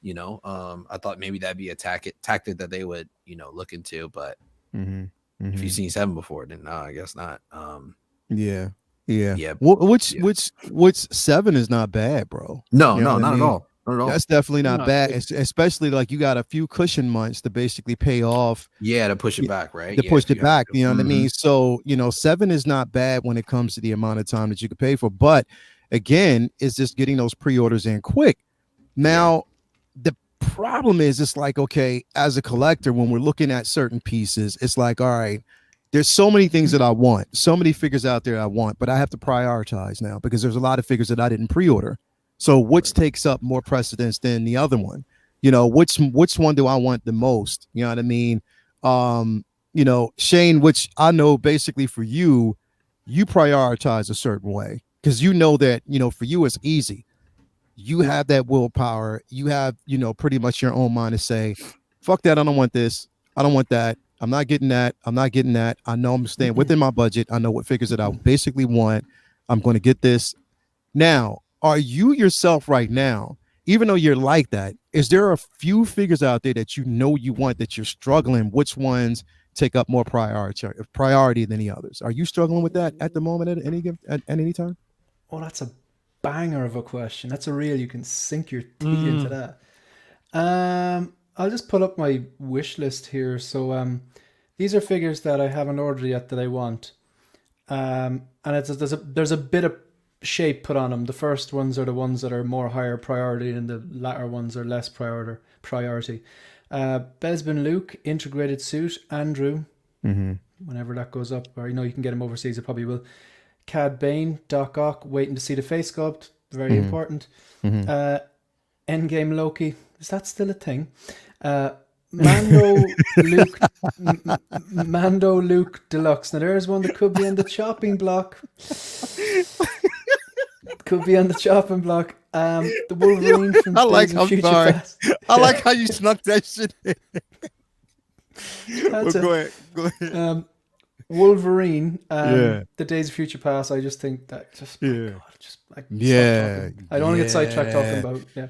I thought maybe that'd be a tactic that they would, look into, but if you've seen 7 before, then no, I guess not. Yeah. Which 7 is not bad, bro. No, not at all. That's definitely not bad, especially like you got a few cushion months to basically pay off. Yeah, to push it back, right? To push it back, you know what I mean? So, 7 is not bad when it comes to the amount of time that you can pay for. But again, it's just getting those pre-orders in quick. Now, the problem is, it's like, okay, as a collector, when we're looking at certain pieces, it's like, all right, there's so many things that I want, so many figures out there I want, but I have to prioritize now because there's a lot of figures that I didn't pre-order. So which takes up more precedence than the other one? Which one do I want the most? You know what I mean? Shane, which I know basically for you prioritize a certain way because you know that, for you it's easy. You have that willpower. You have, pretty much your own mind to say, fuck that. I don't want this. I don't want that. I'm not getting that. I'm not getting that. I know I'm staying within my budget. I know what figures that I basically want. I'm going to get this. Now, are you yourself right now, even though you're like that, is there a few figures out there that you want that you're struggling? Which ones take up more priority than the others? Are you struggling with that at the moment at any time? Oh, that's a banger of a question. That's a real, you can sink your teeth into that. I'll just pull up my wish list here. So these are figures that I haven't ordered yet that I want. And there's a bit of shape put on them. The first ones are the ones that are more higher priority, and the latter ones are less priority. Besbin Luke, integrated suit. Andrew, whenever that goes up, or you can get him overseas, it probably will. Cad Bane, Doc Ock, waiting to see the face sculpt, very important. Endgame Loki, is that still a thing? Mando Luke Deluxe. Now there's one that could be on the chopping block. Could be on the chopping block. The Wolverine from Days of Future Past. I like how you snuck that shit in. Go ahead. Wolverine, the Days of Future Past. I just think that I don't want to get sidetracked talking about the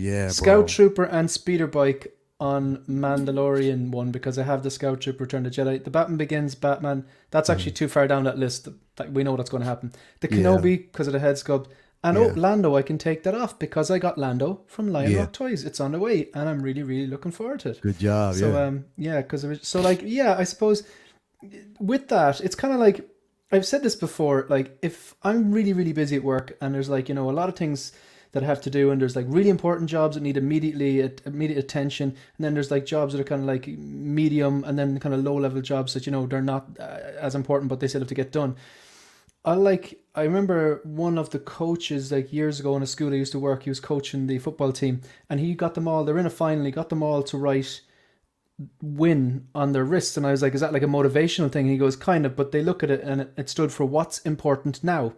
head Scout Trooper and Speeder Bike on Mandalorian one, because I have the Scout Trooper Return the Jedi. The Batman Begins Batman, that's actually too far down that list. We know what's going to happen. The Kenobi, because of the head sculpt. And Lando, I can take that off because I got Lando from Lion Rock Toys. It's on the way, and I'm really, really looking forward to it. Good job. So I suppose with that, it's kind of like, I've said this before, like if I'm really, really busy at work and there's like, a lot of things that I have to do, and there's like really important jobs that need immediate attention, and then there's like jobs that are kind of like medium, and then kind of low level jobs that they're not as important, but they still have to get done. I remember one of the coaches like years ago in a school I used to work, he was coaching the football team, and he got them all, they're in a final, he got them all to write win on their wrists, and I was like, is that like a motivational thing? And he goes, kind of, but they look at it and it stood for what's important now.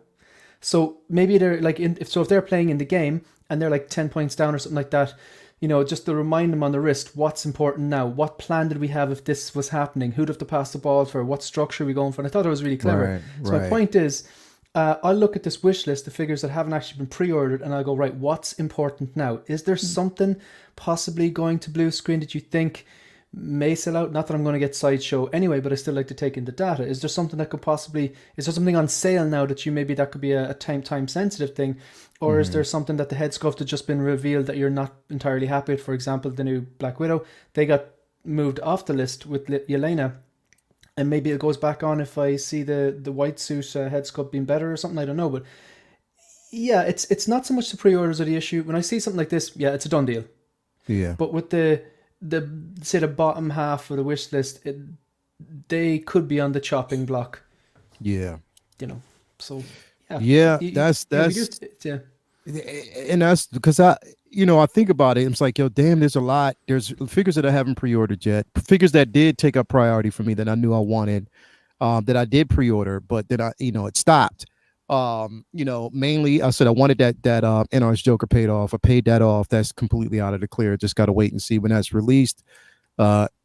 So maybe they're like, if they're playing in the game and they're like 10 points down or something like that, you know, just to remind them on the wrist, what's important now? What plan did we have if this was happening? Who'd have to pass the ball for? What structure are we going for? And I thought it was really clever. So my point is, I'll look at this wish list, the figures that haven't actually been pre-ordered, and I'll go, right, what's important now? Is there something possibly going to blue screen that you think may sell out? Not that I'm going to get Sideshow anyway, but I still like to take in the data. Is there something that could possibly, is there something on sale now that that could be a time sensitive thing? Or is there something that the head sculpt had just been revealed that you're not entirely happy with? For example, the new Black Widow, they got moved off the list with Yelena, and maybe it goes back on if I see the white suit head sculpt being better or something. I don't know, but yeah, it's not so much the pre-orders of the issue. When I see something like this, yeah, it's a done deal. Yeah. But with the say the bottom half of the wish list, they could be on the chopping block. Yeah. You know, so yeah, that's and that's because I think about it. It's like, yo, damn, there's a lot. There's figures that I haven't pre-ordered yet. Figures that did take up priority for me that I knew I wanted, that I did pre-order, but then it stopped. Mainly I said I wanted that NR's Joker paid off. I paid that off. That's completely out of the clear. Just got to wait and see when that's released.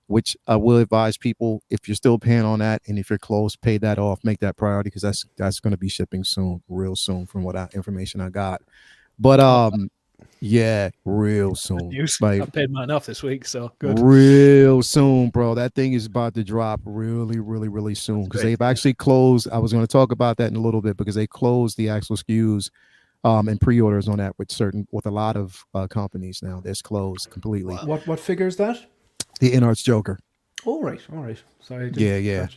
Which I will advise people, if you're still paying on that and if you're close, pay that off, make that priority, because that's going to be shipping soon, real soon, from what information I got. But yeah, real soon. I paid mine off this week, so good. Real soon, bro. That thing is about to drop really, really, really soon, because they've actually closed. I was going to talk about that in a little bit, because they closed the actual SKUs and pre-orders on that with a lot of companies now. That's closed completely. What figure is that? The NR's Joker. All right. Sorry. Yeah.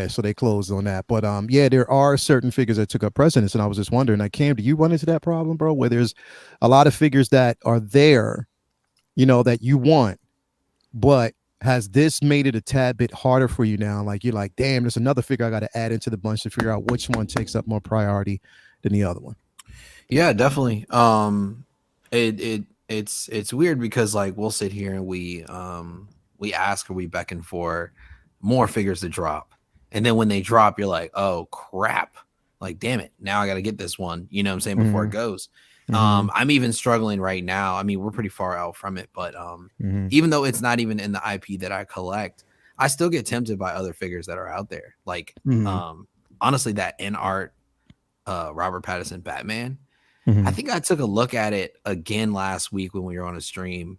So they closed on that, but there are certain figures that took up precedence, and I was just wondering, like, Cam, do you run into that problem, bro? Where there's a lot of figures that are there, that you want, but has this made it a tad bit harder for you now? Like, you're like, damn, there's another figure I got to add into the bunch to figure out which one takes up more priority than the other one. Yeah, definitely. It's weird because, like, we'll sit here and we ask, or we beckon for more figures to drop, and then when they drop, you're like, oh crap, like, damn it, now I got to get this one, you know what I'm saying, before it goes. I'm even struggling right now. I mean, we're pretty far out from it, but even though it's not even in the IP that I collect, I still get tempted by other figures that are out there. Like honestly, that in art Robert Pattinson Batman, I think I took a look at it again last week when we were on a stream,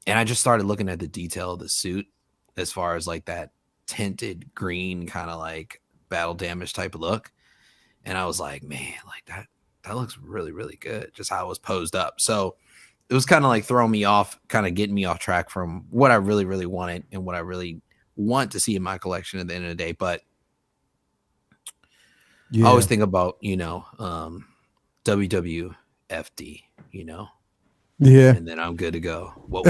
and I just started looking at the detail of the suit, as far as like that tinted green kind of like battle damage type of look. And I was like, man, like that looks really, really good, just how it was posed up. So it was kind of like throwing me off, kind of getting me off track from what I really, really wanted and what I really want to see in my collection at the end of the day. But I always think about, WWFD, Yeah. And then I'm good to go. What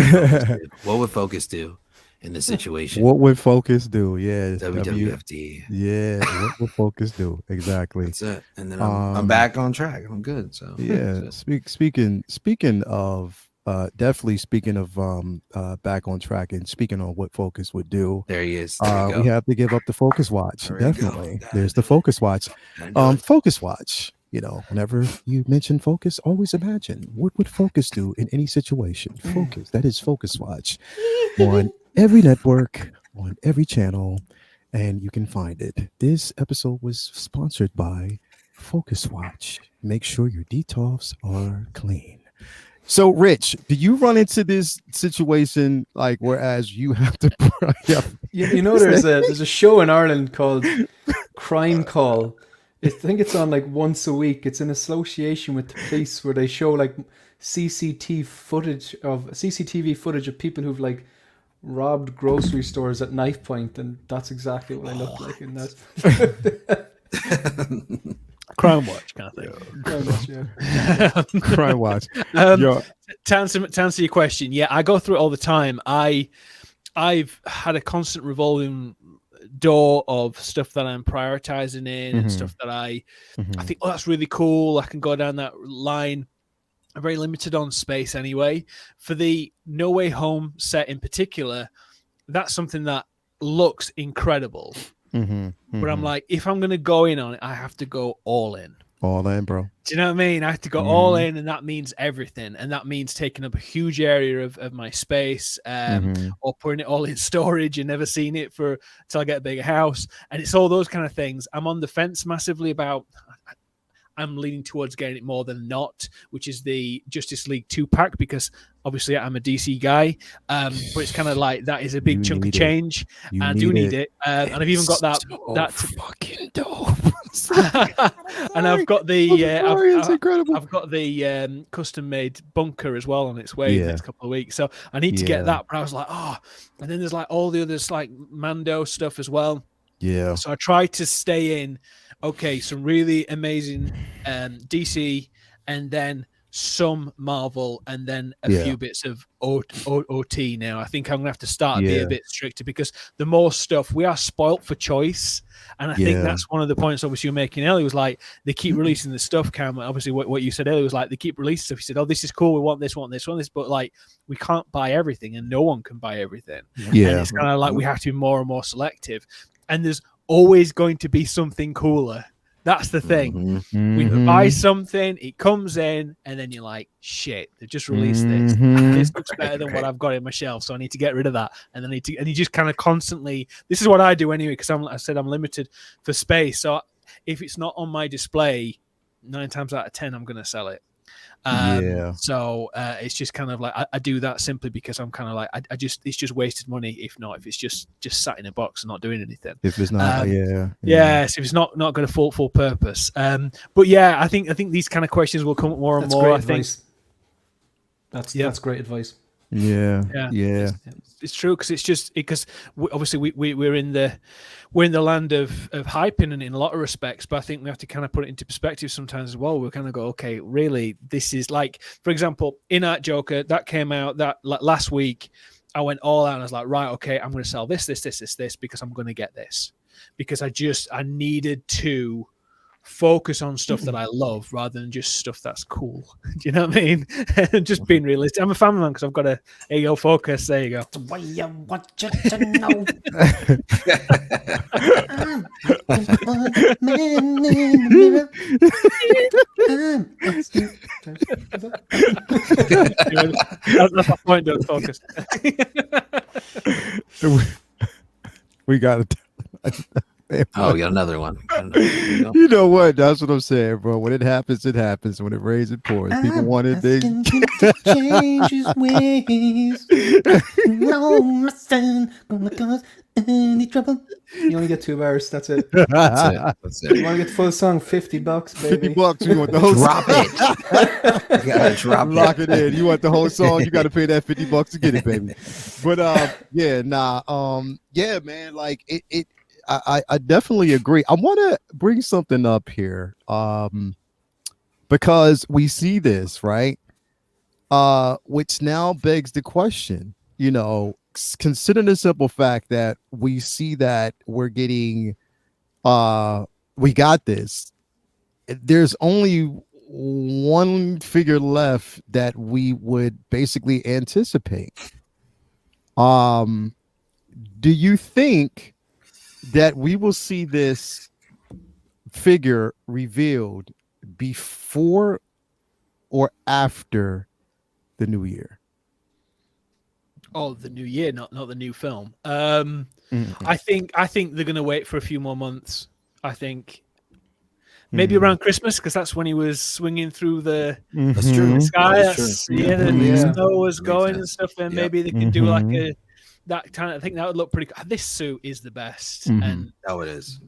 would Focus do in this situation? What would Focus do? Yeah. WWFD. Yeah. What would Focus do? Exactly. That's it. And then I'm back on track. I'm good. So yeah. Speaking of definitely speaking of back on track, and speaking on what Focus would do. There he is. We have to give up the Focus Watch. Definitely. There's the Focus Watch. Focus Watch. Whenever you mention Focus, always imagine, what would Focus do in any situation? Focus. That is Focus Watch on every network, on every channel, and you can find it. This episode was sponsored by Focus Watch. Make sure your details are clean. So, Rich, do you run into this situation, like, whereas you have to? There's a show in Ireland called Crime Call. I think it's on like once a week. It's in association with the police, where they show like CCTV footage of people who've like robbed grocery stores at knife point, and that's exactly what I look like in that. Crime Watch kind of thing. Crime Watch, yeah. Crime Watch. To answer your question, yeah, I go through it all the time. I've had a constant revolving door of stuff that I'm prioritizing in and stuff that I think, oh, that's really cool. I can go down that line. I'm very limited on space anyway. For the No Way Home set in particular, that's something that looks incredible. But I'm like, if I'm going to go in on it, I have to go all in. All in, bro. Do you know what I mean? I have to go all in, and that means everything. And that means taking up a huge area of my space, or putting it all in storage and never seeing it until I get a bigger house. And it's all those kind of things. I'm on the fence massively about. I'm leaning towards getting it more than not, which is the Justice League 2-pack, because obviously I'm a DC guy. But it's kind of like that is a big chunk of change. I do need it. And I've even got that fucking dope. and I've got the it's incredible. I've got the custom made bunker as well on its way in the next couple of weeks. So I need to get that. But I was like, and then there's like all the others like Mando stuff as well. Yeah. So I try to stay in. Okay, some really amazing DC, and then some Marvel, and then a few bits of OT now. I think I'm going to have to start be a bit stricter, because the more stuff, we are spoilt for choice. And I think that's one of the points, obviously, you're making earlier, was like, they keep releasing the stuff, Cam. Obviously, what you said earlier was like, they keep releasing stuff. You said, oh, this is cool. We want this, but like, we can't buy everything, and no one can buy everything. Yeah. And it's kind of like, we have to be more and more selective. And there's always going to be something cooler. That's the thing. We buy something, it comes in, and then you're like, shit, they've just released this. This looks better than what I've got in my shelf, so I need to get rid of that. And then and you just kind of constantly, this is what I do anyway, because I said I'm limited for space. So if it's not on my display, 9 times out of 10, I'm going to sell it. So it's just kind of like I do that simply because I'm kind of like it's just wasted money if it's just sat in a box and not doing anything. If it's not, so if it's not got a full purpose. But yeah, I think these kind of questions will come up more and more. I think that's great advice. Yeah. It's true, because obviously we're in the land of hyping and in a lot of respects, but I think we have to kind of put it into perspective sometimes as well. We'll kind of go, okay, really, this is like, for example, In-Art Joker that came out that last week. I went all out and I was like, right, okay, I'm going to sell this because I'm going to get this, because I needed to focus on stuff that I love rather than just stuff that's cool. Do you know what I mean? Just being realistic. I'm a family man because I've got focus. There you go. The way I want you to know. That's my point, don't focus. We got it. Oh, we got another one. You know what? That's what I'm saying, bro. When it happens, it happens. When it rains, it pours. People want it. They change his ways. No, my son, gonna cause any trouble. You only get 2 bars. That's it. That's it. You want to get the full song? $50, baby. $50. You want the whole drop song. it. You gotta drop Lock it in. You want the whole song? You got to pay that $50 to get it, baby. But yeah, man. Like it. I definitely agree. I want to bring something up here, because we see this, right? Which now begs the question, consider the simple fact that we see that we're getting, we got this. There's only one figure left that we would basically anticipate. Do you think that we will see this figure revealed before or after the new year? Oh, the new year, not the new film. I think they're going to wait for a few more months. I think maybe around Christmas, because that's when he was swinging through the sky. The snow was going and stuff, and maybe they can do like that kind of. I think that would look pretty cool. This suit is the best, and it is.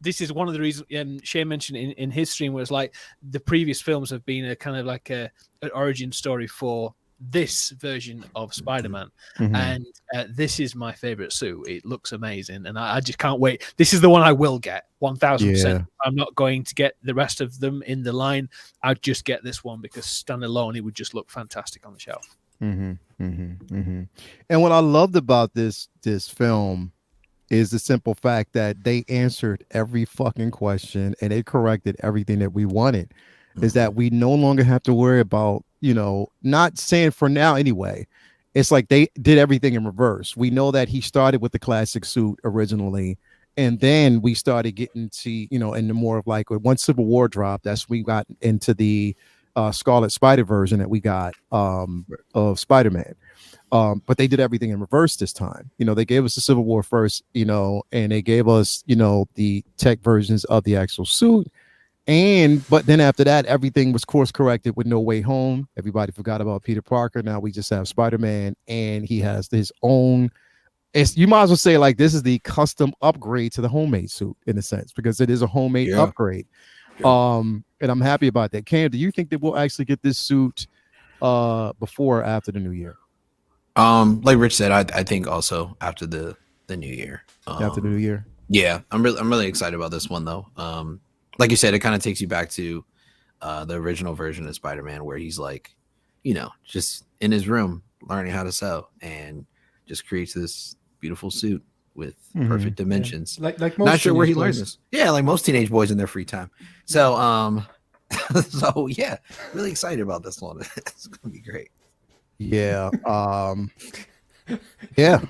This is one of the reasons. Shane mentioned in his stream was like the previous films have been a kind of like an origin story for this version of Spider-Man, and this is my favorite suit. It looks amazing, and I just can't wait. This is the one I will get 1000%. I'm not going to get the rest of them in the line. I'd just get this one because standalone, it would just look fantastic on the shelf. And what I loved about this film is the simple fact that they answered every fucking question and they corrected everything that we wanted. Is that we no longer have to worry about, not saying for now anyway. It's like they did everything in reverse. We know that he started with the classic suit originally, and then we started getting to, in the more of like once Civil War dropped, that's when we got into the Scarlet Spider version that we got of Spider-Man. But they did everything in reverse this time. They gave us the Civil War first, and they gave us, the tech versions of the actual suit. But then after that, everything was course corrected with No Way Home. Everybody forgot about Peter Parker. Now we just have Spider-Man, and he has his own. You might as well say like this is the custom upgrade to the homemade suit in a sense, because it is a homemade upgrade. And I'm happy about that. Cam, do you think that we'll actually get this suit before or after the new year? Like Rich said, I think also after the new year. After the new year. Yeah, I'm really excited about this one though. Like you said, it kind of takes you back to the original version of Spider-Man, where he's like, just in his room learning how to sew, and just creates this beautiful suit with perfect dimensions. Yeah. Like most not sure where he boys. learned this. Yeah, like most teenage boys in their free time. So so yeah, really excited about this one. It's gonna be great. Yeah. Yeah.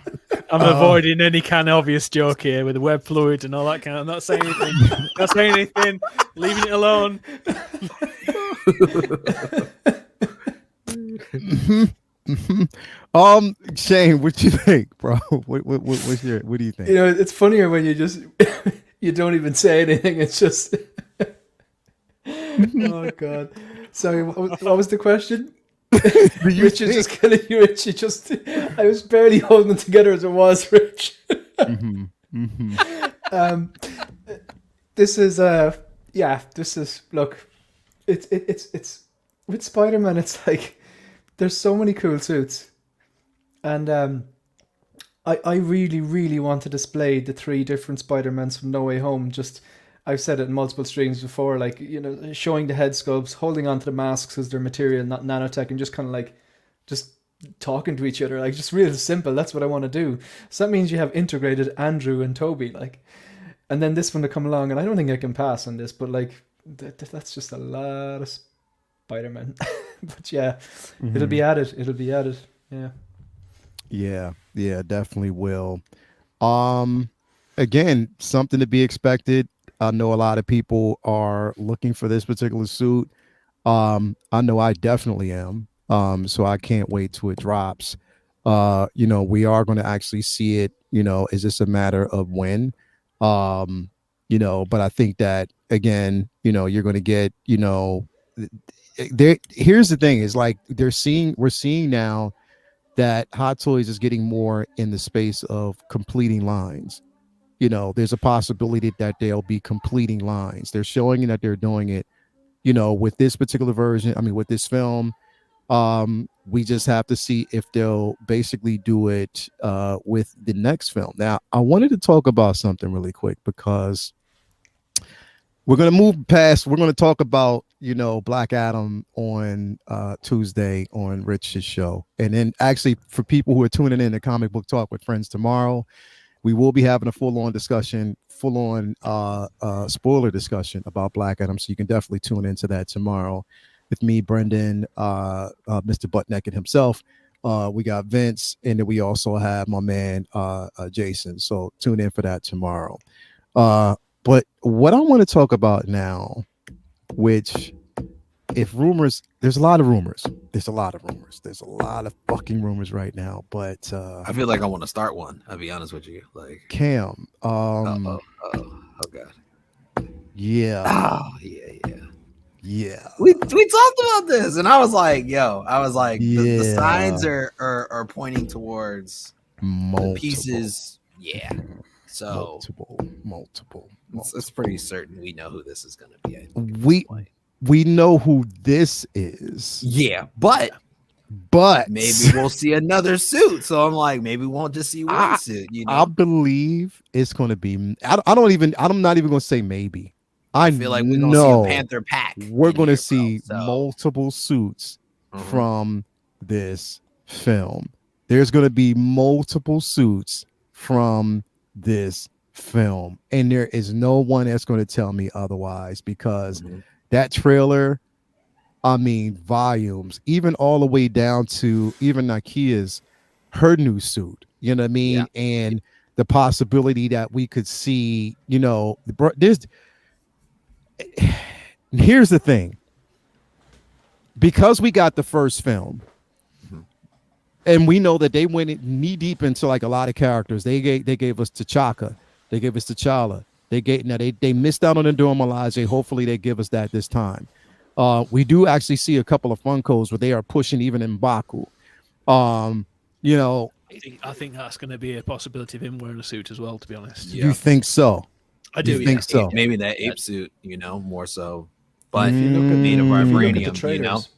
I'm avoiding any kind of obvious joke here with the web fluid and all that kind of. I'm not saying anything. Not saying anything. Leaving it alone. Shane, what you think, bro? What do you think? It's funnier when you just you don't even say anything. It's just oh god. Sorry, what was the question? Rich is just killing you, Rich. I was barely holding it together as it was, Rich. This is look, it's with Spider-Man. It's like there's so many cool suits, and I really, really want to display the 3 different Spider-Mans from No Way Home. I've said it in multiple streams before, like, showing the head sculpts, holding onto the masks as their material, not nanotech, and just kind of like, just talking to each other, like, just real simple. That's what I want to do. So that means you have integrated Andrew and Toby, like, and then this one to come along, and I don't think I can pass on this, but like, that's just a lot of Spider-Man. But yeah, it'll be added. Yeah. Yeah, definitely will. Again, something to be expected. I know a lot of people are looking for this particular suit. I know I definitely am. So I can't wait till it drops. We are going to actually see it. Is this a matter of when? But I think that again, you're going to get, here's the thing is like we're seeing now that Hot Toys is getting more in the space of completing lines. There's a possibility that they'll be completing lines. They're showing that they're doing it, with this particular version. I mean, with this film, we just have to see if they'll basically do it with the next film. Now, I wanted to talk about something really quick because we're going to move past. We're going to talk about, Black Adam on Tuesday on Rich's show. And then actually for people who are tuning in to Comic Book Talk with Friends tomorrow, we will be having a full-on discussion, spoiler discussion about Black Adam. So you can definitely tune into that tomorrow with me, Brendan, Mr. Buttnaked himself. We got Vince, and then we also have my man, Jason. So tune in for that tomorrow. But what I want to talk about now, which if rumors, there's a lot of rumors. There's a lot of fucking rumors right now. But I feel like I want to start one. I'll be honest with you. Like Cam. oh god. Yeah. Oh yeah. Yeah. We talked about this, and I was like, the signs are pointing towards multiple the pieces. Yeah. So multiple. It's pretty certain we know who this is going to be. We know who this is. Yeah, but maybe we'll see another suit. So I'm like, maybe we won't just see one suit. I believe it's going to be. I'm not even going to say maybe. I feel like we're going to see a Panther pack. We're going to see multiple suits from this film. There's going to be multiple suits from this film, and there is no one that's going to tell me otherwise, because that trailer, I mean, volumes, even all the way down to even Nakia's her new suit, you know what I mean? Yeah. And the possibility that we could see, you know, there's here's the thing. Because we got the first film, and we know that they went knee deep into like a lot of characters. They gave us T'Chaka, they gave us T'Challa. They missed out on the Dora Milaje. Hopefully they give us that this time. We do actually see a couple of Funkos where they are pushing even M'Baku. You know, I think that's going to be a possibility of him wearing a suit as well. To be honest, you think so? I do. You think so? Maybe that ape suit, you know, more so. But if you look at being a vibranium, the trailers,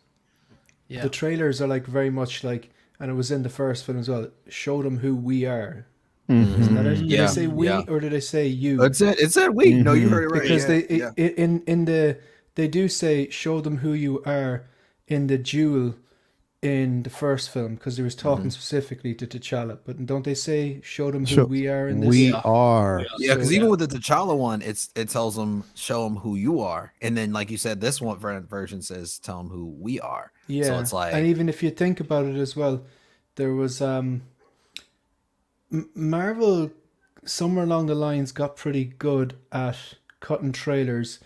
you know, the trailers are like very much like, and it was in the first film as well. Show them who we are. Isn't that it? Did they say we or did they say you? It said we. No, you heard it right. Because they do say show them who you are in the duel in the first film, because they was talking specifically to T'Challa, but don't they say show them who we are in this? We are. Yeah, because even with the T'Challa one, it tells them show them who you are, and then like you said, this one version says tell them who we are. Yeah, so it's like, and even if you think about it as well, there was Marvel somewhere along the lines got pretty good at cutting trailers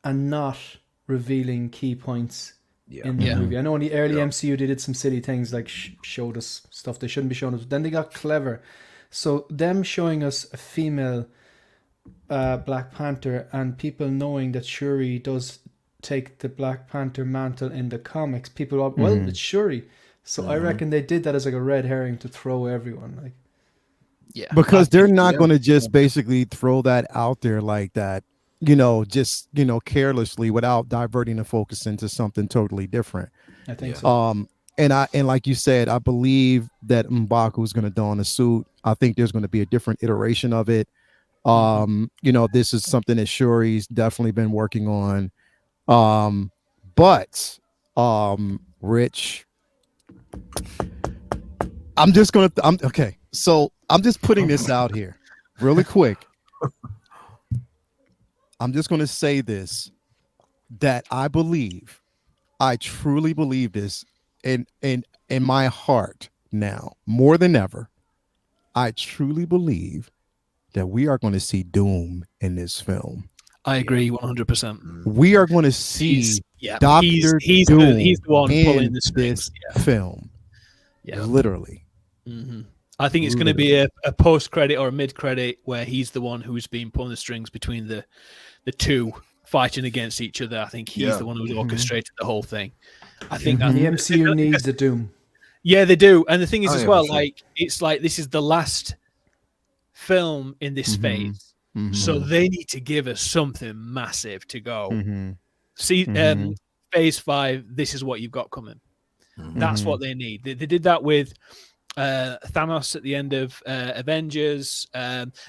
and not revealing key points in the movie. I know in the early MCU they did some silly things like showed us stuff they shouldn't be showing us, but then they got clever. So them showing us a female Black Panther and people knowing that Shuri does take the Black Panther mantle in the comics, people are, well, it's Shuri. So I reckon they did that as like a red herring to throw everyone, like. Yeah, because they're not going to just basically throw that out there like that, you know, just, you know, carelessly without diverting the focus into something totally different. I think so. And like you said, I believe that M'Baku is going to don a suit. I think there's going to be a different iteration of it. You know, this is something that Shuri's definitely been working on. But Rich, I'm okay. So I'm just putting this out here really quick. I'm just going to say this, that I truly believe this in my heart now, more than ever. I truly believe that we are going to see Doom in this film. I agree 100%. We are going to see Doctor Doom he's the one pulling the strings. This film. Yeah, literally. I think it's going to be a post-credit or a mid-credit where he's the one who's been pulling the strings between the two fighting against each other. I think he's the one who's orchestrated the whole thing. I think the MCU needs a Doom. Yeah, they do. And the thing is as well, like, it's like this is the last film in this phase. So they need to give us something massive to go. See, phase 5, this is what you've got coming. That's what they need. They did that with Thanos at the end of Avengers,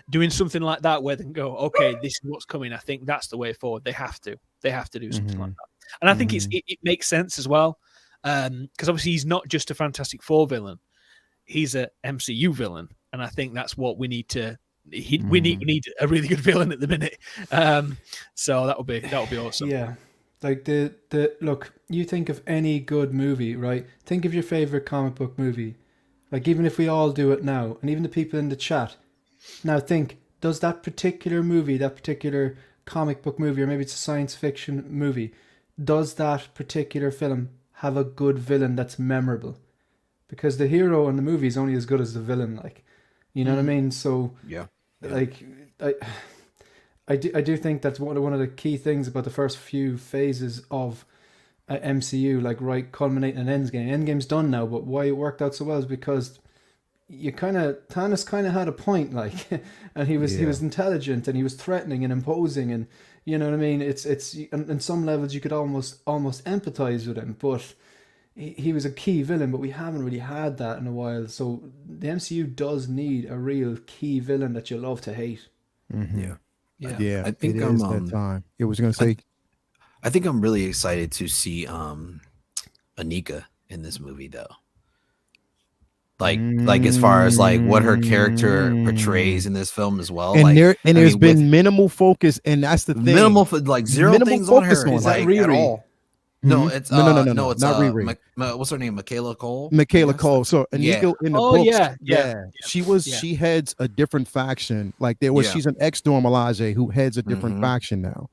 doing something like that where they can go, okay, this is what's coming. I think that's the way forward. They have to do something like that. And I think it makes sense as well, because obviously he's not just a Fantastic Four villain, he's a MCU villain, and I think that's what we need to. We need a really good villain at the minute. So that would be awesome. Yeah. Like the look, you think of any good movie, right? Think of your favorite comic book movie. Like, even if we all do it now, and even the people in the chat, now think, does that particular movie, that particular comic book movie, or maybe it's a science fiction movie, does that particular film have a good villain that's memorable? Because the hero in the movie is only as good as the villain, like, you know what I mean? So, like, I do think that's one of the key things about the first few phases of MCU, like right culminating in Endgame. Endgame's done now, but why it worked out so well is because Thanos kind of had a point, like, and he was intelligent and he was threatening and imposing, and you know what I mean. It's on some levels you could almost empathize with him, but he was a key villain. But we haven't really had that in a while, so the MCU does need a real key villain that you love to hate. Yeah. I think it is that time. It was going to say. I think I'm really excited to see Anika in this movie, though. like as far as like what her character portrays in this film as well. And like there's been minimal focus, and that's the thing. Minimal, like zero minimal things on her. Is that like, at all. No, it's no, it's not Riri. What's her name? Michaela Cole. So Anika in the books, yeah. she heads a different faction. Like she's an ex-Dormelage who heads a different faction now.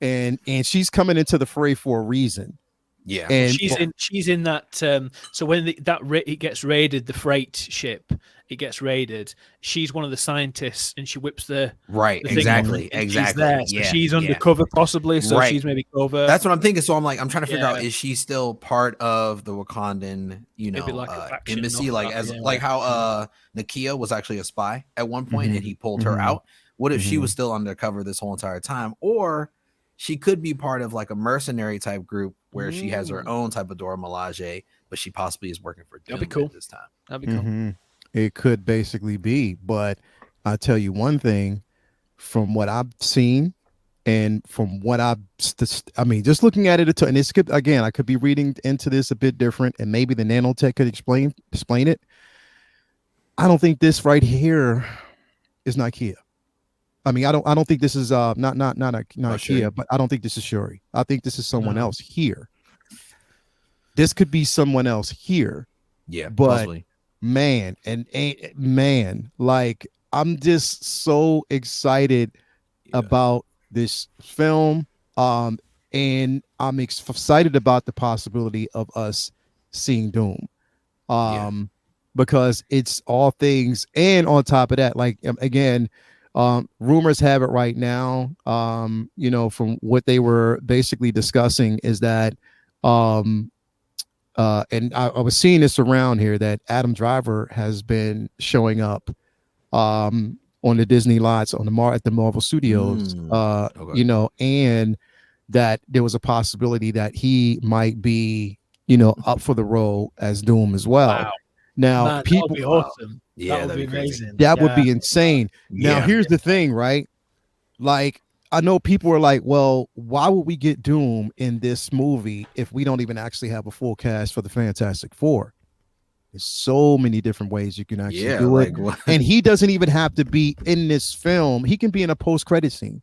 And she's coming into the fray for a reason. Yeah, and she's in that. So when it gets raided, the freight ship, it gets raided. She's one of the scientists, and she whips the exactly. She's there. So she's undercover possibly. So she's maybe covert. That's what I'm thinking. So I'm trying to figure out, is she still part of the Wakandan, embassy, like how Nakia was actually a spy at one point, and he pulled her out. What if she was still undercover this whole entire time, or she could be part of like a mercenary type group where she has her own type of Dora Milaje, but she possibly is working for Doom at this time. That'd be cool. It could basically be, but I'll tell you one thing, from what I've seen and from what just looking at it, and this could, again, I could be reading into this a bit different, and maybe the nanotech could explain it. I don't think this right here is Nakia. I mean, I don't think this is not Kia, but I don't think this is Shuri. I think this is someone else here. This could be someone else here. Yeah, but possibly. Man, like I'm just so excited about this film. And I'm excited about the possibility of us seeing Doom. Because it's all things, and on top of that, like again, rumors have it right now, from what they were basically discussing is that, and I was seeing this around here, that Adam Driver has been showing up on the Disney lots at the Marvel Studios, and that there was a possibility that he might be, up for the role as Doom as well. Wow. Now, people, that would be awesome. Yeah, that would be amazing. That would be insane. Now, here's the thing, right? Like, I know people are like, well, why would we get Doom in this movie if we don't even actually have a full cast for the Fantastic Four? There's so many different ways you can actually do it. And he doesn't even have to be in this film. He can be in a post-credit scene.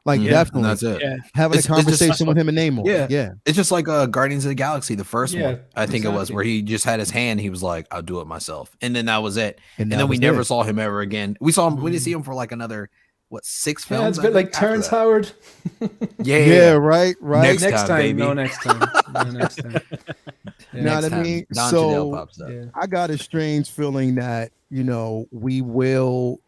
Like, definitely. That's it. Yeah. Having a conversation with him and Namor. Yeah. It's just like Guardians of the Galaxy, the first one. I think it was, where he just had his hand. He was like, I'll do it myself. And then that was it. And then we never saw him ever again. We saw him. We didn't see him for like another, 6 films? Yeah, it's a bit like Terrence Howard. Right. Next time. No, next time. You know what I mean? So I got a strange feeling that, we will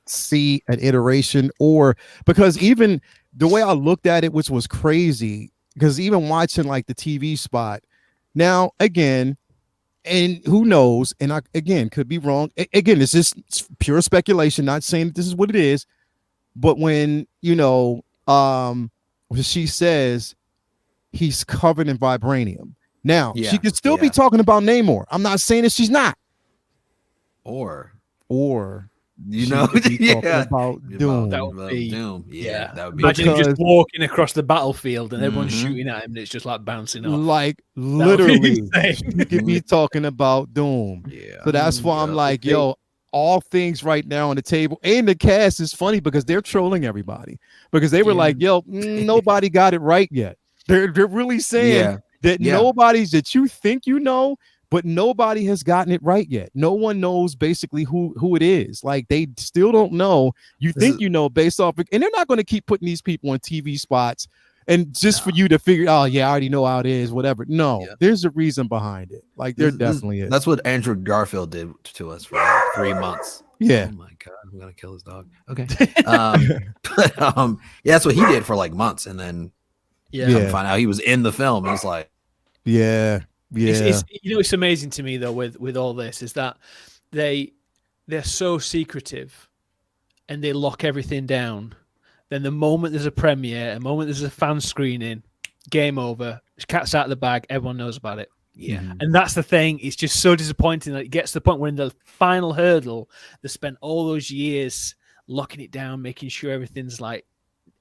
see an iteration, or because even the way I looked at it, which was crazy, because even watching like the TV spot now, again, and who knows, and I again could be wrong, again, it's just pure speculation, not saying that this is what it is, but when she says he's covered in vibranium, now she could still be talking about Namor. I'm not saying that she's not, or about Doom. That would be Doom. Yeah, that would be. Imagine him just walking across the battlefield and everyone's shooting at him, and it's just like bouncing off. Like literally, you could be talking about Doom. Yeah. So that's why I'm like, all things right now on the table, and the cast is funny because they're trolling everybody because they were like, nobody got it right yet. They're really saying that nobody's that you think but nobody has gotten it right yet. No one knows basically who it is. Like, they still don't know. You think based off of, and they're not going to keep putting these people on TV spots and just for you to figure, I already know how it is, whatever. No, there's a reason behind it. Like, there definitely is. That's what Andrew Garfield did to us for like 3 months. Yeah. Oh my God, I'm gonna kill his dog. Okay. That's what he did for like months, and then find out he was in the film. And it's like, It's it's amazing to me though with all this is that they're so secretive and they lock everything down. Then the moment there's a premiere, a moment there's a fan screening, game over. Cat's out of the bag. Everyone knows about it. Yeah, and that's the thing. It's just so disappointing that it gets to the point where in the final hurdle, they spent all those years locking it down, making sure everything's like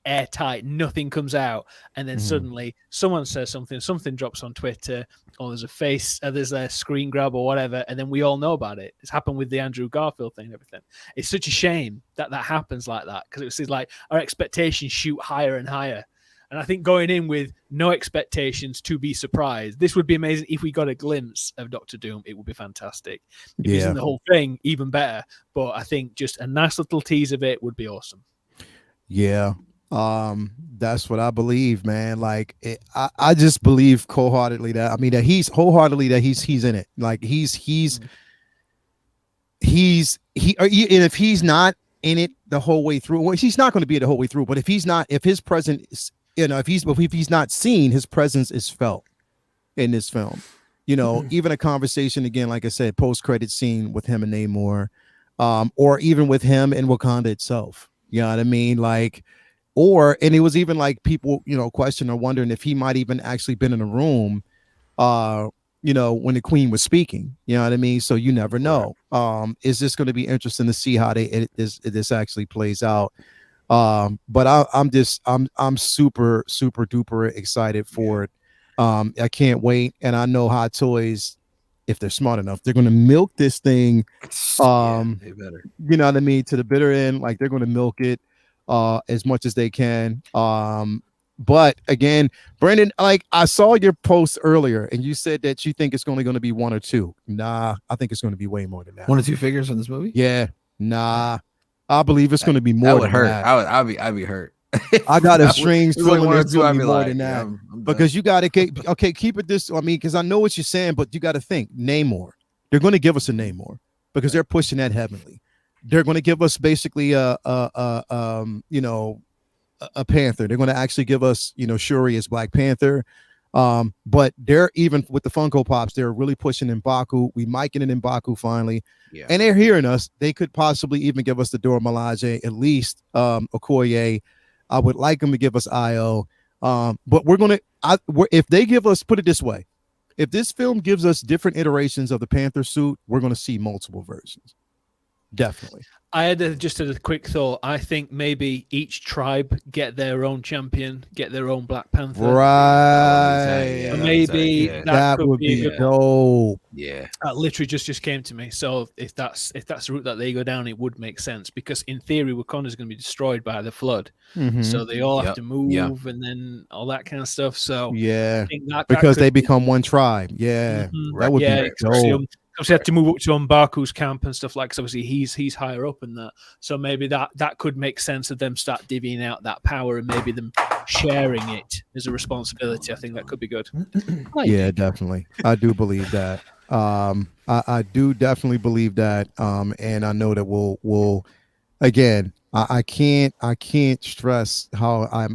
airtight, nothing comes out, and then suddenly someone says something drops on Twitter, or there's a screen grab or whatever, and then we all know about it. It's happened with the Andrew Garfield thing and everything. It's such a shame that happens like that, because it was like our expectations shoot higher and higher. And I think going in with no expectations to be surprised, this would be amazing. If we got a glimpse of Doctor Doom, it would be fantastic. If he's in the whole thing, even better. But I think just a nice little tease of it would be awesome. Yeah. That's what I believe, man. Like I just believe wholeheartedly that he's in it. Like and if he's not in it the whole way through, well, he's not going to be the whole way through, but if his presence, if he's not seen, his presence is felt in this film. Even a conversation again, like I said, post-credit scene with him and Namor, or even with him in Wakanda itself. You know what I mean? Like, and it was even like people, question or wondering if he might even actually been in a room, when the Queen was speaking. You know what I mean? So you never know. Is this going to be interesting to see how this actually plays out? But I'm super, super duper excited for it. I can't wait. And I know Hot Toys, if they're smart enough, they're going to milk this thing. They better. You know what I mean? To the bitter end. Like, they're going to milk it as much as they can. But again, Brandon, like, I saw your post earlier and you said that you think it's only going to be 1 or 2. Nah, I think it's going to be way more than that. 1 or 2 figures in this movie? Yeah. Nah. I believe it's going to be more. That would than hurt. that. I'd be hurt. I got a strange feeling it's going to be more like, than that. I'm because you got to keep it this. I mean, because I know what you're saying, but you got to think Namor. They're going to give us a Namor because they're pushing that heavily. They're going to give us basically a Panther. They're going to actually give us, Shuri as Black Panther. But they're, even with the Funko Pops, they're really pushing M'Baku. We might get an M'Baku finally. Yeah. And they're hearing us. They could possibly even give us the Dora Milaje, at least Okoye. I would like them to give us Io. But if they give us, put it this way, if this film gives us different iterations of the Panther suit, we're going to see multiple versions. Definitely. I had just a quick thought. I think maybe each tribe get their own champion, get their own Black Panther. Right. Maybe that would be dope. Yeah. That literally just came to me. So if that's the route that they go down, it would make sense, because in theory, Wakanda is going to be destroyed by the flood. Mm-hmm. So they all have to move and then all that kind of stuff. So yeah, because they become one tribe. Yeah. Mm-hmm. That would be dope. Because they had to move up to M'Baku's camp and stuff like. Because obviously he's higher up in that, so maybe that could make sense of them start divvying out that power and maybe them sharing it as a responsibility. I think that could be good. Yeah, definitely. I do believe that. I do definitely believe that. And I know that we'll again. I can't stress how I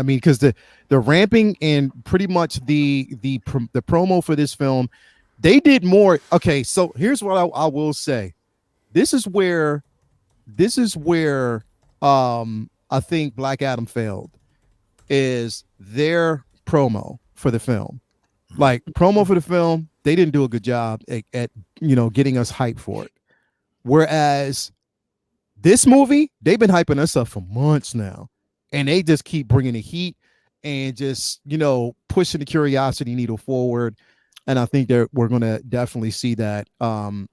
mean, because the ramping and pretty much the promo for this film. They did more. Okay, so here's what I will say. This is where I think Black Adam failed, is their promo for the film. Like, promo for the film, they didn't do a good job at getting us hyped for it. Whereas this movie, they've been hyping us up for months now, and they just keep bringing the heat and just pushing the curiosity needle forward. And I think we're going to definitely see that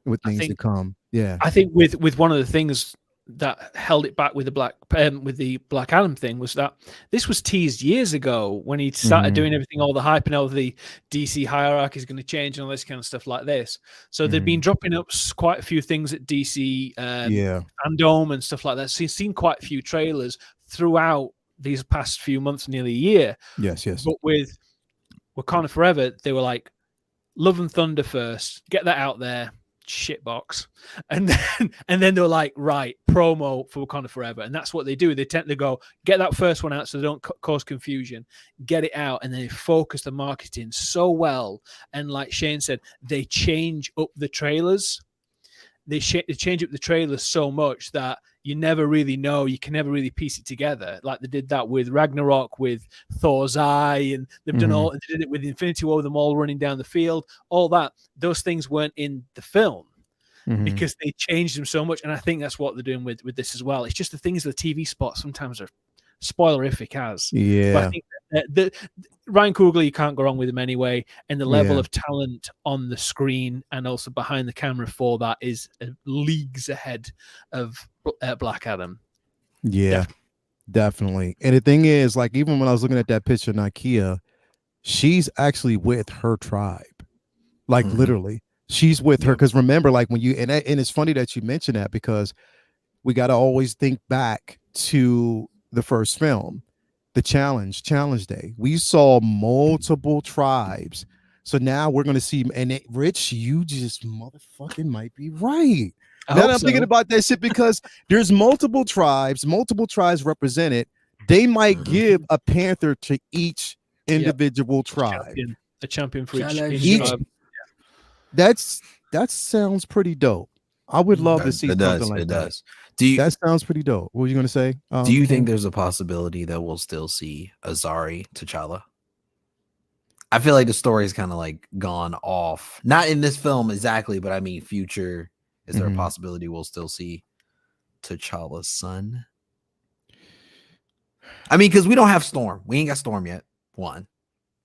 with things to come. Yeah, I think with one of the things that held it back with the Black Adam thing was that this was teased years ago when he started doing everything, all the hype and all the DC hierarchy is going to change and all this kind of stuff like this. So they've been dropping up quite a few things at DC fandom and stuff like that. So you've seen quite a few trailers throughout these past few months, nearly a year. Yes. But with Wakanda Forever, they were like, Love and Thunder first, get that out there, shitbox, and then they're like, right, promo for Wakanda Forever, and that's what they do. They tend to go get that first one out so they don't cause confusion, get it out, and then they focus the marketing so well. And like Shane said, they change up the trailers. They change up the trailers so much that you never really know. You can never really piece it together. Like they did that with Ragnarok, with Thor's Eye, and they've done they did it with Infinity War, them all running down the field. All that, those things weren't in the film because they changed them so much. And I think that's what they're doing with this as well. It's just the things, the TV spots sometimes are spoilerific as. Yeah. But I think that Ryan Coogler, you can't go wrong with him anyway, and the level of talent on the screen and also behind the camera for that is leagues ahead of Black Adam. Yeah, definitely. And the thing is, like, even when I was looking at that picture of Nakia, she's actually with her tribe. Like, literally, she's with her. Because remember, like, when you, and it's funny that you mentioned that, because we got to always think back to the first film, the Challenge Day. We saw multiple tribes. So now we're going to see, and Rich, you just motherfucking might be right. Now that I'm thinking about that shit, because there's multiple tribes represented. They might give a panther to each individual tribe. A champion for each tribe. That sounds pretty dope. I would love to see something like that. That sounds pretty dope. What were you going to say? Do you think there's a possibility that we'll still see Azari T'Challa? I feel like the story is kind of like gone off. Not in this film exactly, but I mean future. Is there a possibility we'll still see T'Challa's son? I mean, because we don't have Storm. We ain't got Storm yet. One.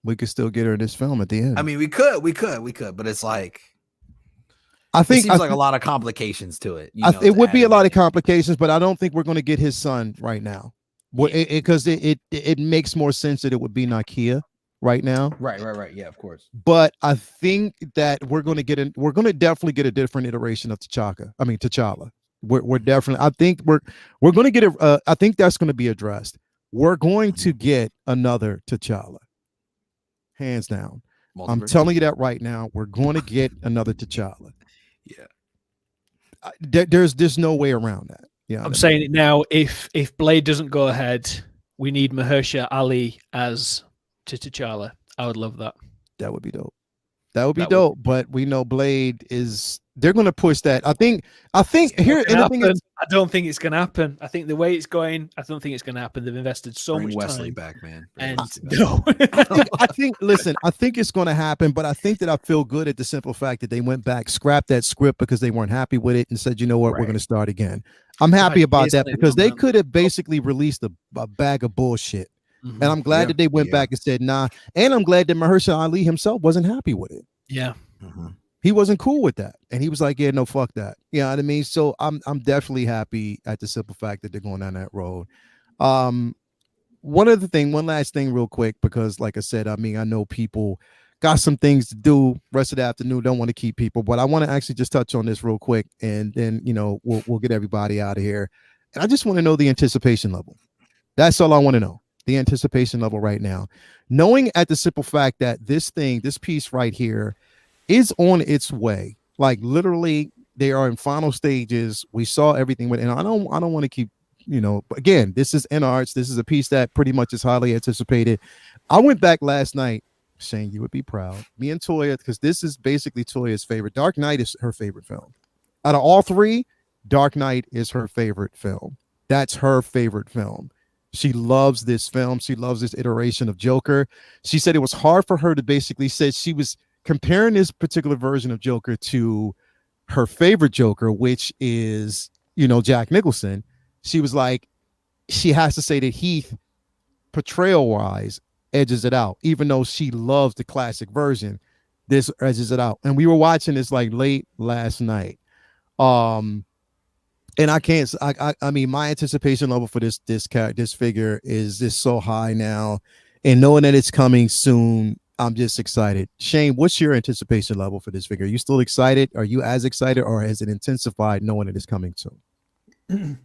We could still get her in this film at the end. I mean, we could, but it's like, I think it seems like a lot of complications to it. It would be a lot of complications, but I don't think we're going to get his son right now. Because it makes more sense that it would be Nakia right now. Right. Yeah, of course. But I think that we're going to definitely get a different iteration of T'Challa. We're definitely, I think we're going to get I think that's going to be addressed. We're going to get another T'Challa. Hands down. I'm telling you that right now. We're going to get another T'Challa. Yeah. There's no way around that. Yeah. I'm saying it now. If Blade doesn't go ahead, we need Mahershala Ali as T'Challa. I would love that. That would be dope. That would be dope. But we know Blade they're going to push that. I think here. And the thing is, I don't think it's going to happen. I think the way it's going, I don't think it's going to happen. They've invested so much Wesley time. back, man. And no, listen, I think it's going to happen, but I think that I feel good at the simple fact that they went back, scrapped that script because they weren't happy with it, and said, you know what, we're going to start again. I'm happy about that, because they could have basically released a bag of bullshit. And I'm glad that they went back and said, nah. And I'm glad that Mahershala Ali himself wasn't happy with it. Yeah. He wasn't cool with that. And he was like, yeah, no, fuck that. You know what I mean? So I'm definitely happy at the simple fact that they're going down that road. One last thing real quick, because like I said, I mean, I know people got some things to do rest of the afternoon, don't want to keep people, but I want to actually just touch on this real quick, and then, we'll get everybody out of here. And I just want to know the anticipation level. That's all I want to know. The anticipation level right now, knowing at the simple fact that this piece right here is on its way. Like, literally, they are in final stages. We saw everything with, and I don't want to keep, again, this is InArts. This is a piece that pretty much is highly anticipated. I went back last night, Shane, you would be proud. Me and Toya, because this is basically Toya's favorite. Dark Knight is her favorite film. Out of all three, Dark Knight is her favorite film. That's her favorite film. She loves this film. She loves this iteration of Joker. She said it was hard for her to basically say, she was comparing this particular version of Joker to her favorite Joker, which is, Jack Nicholson. She was like, she has to say that Heath, portrayal wise, edges it out, even though she loves the classic version. This edges it out. And we were watching this like late last night. And I mean, my anticipation level for this figure is just so high now, and knowing that it's coming soon, I'm just excited. Shane, what's your anticipation level for this figure? Are you still excited? Are you as excited, or has it intensified knowing it is coming soon?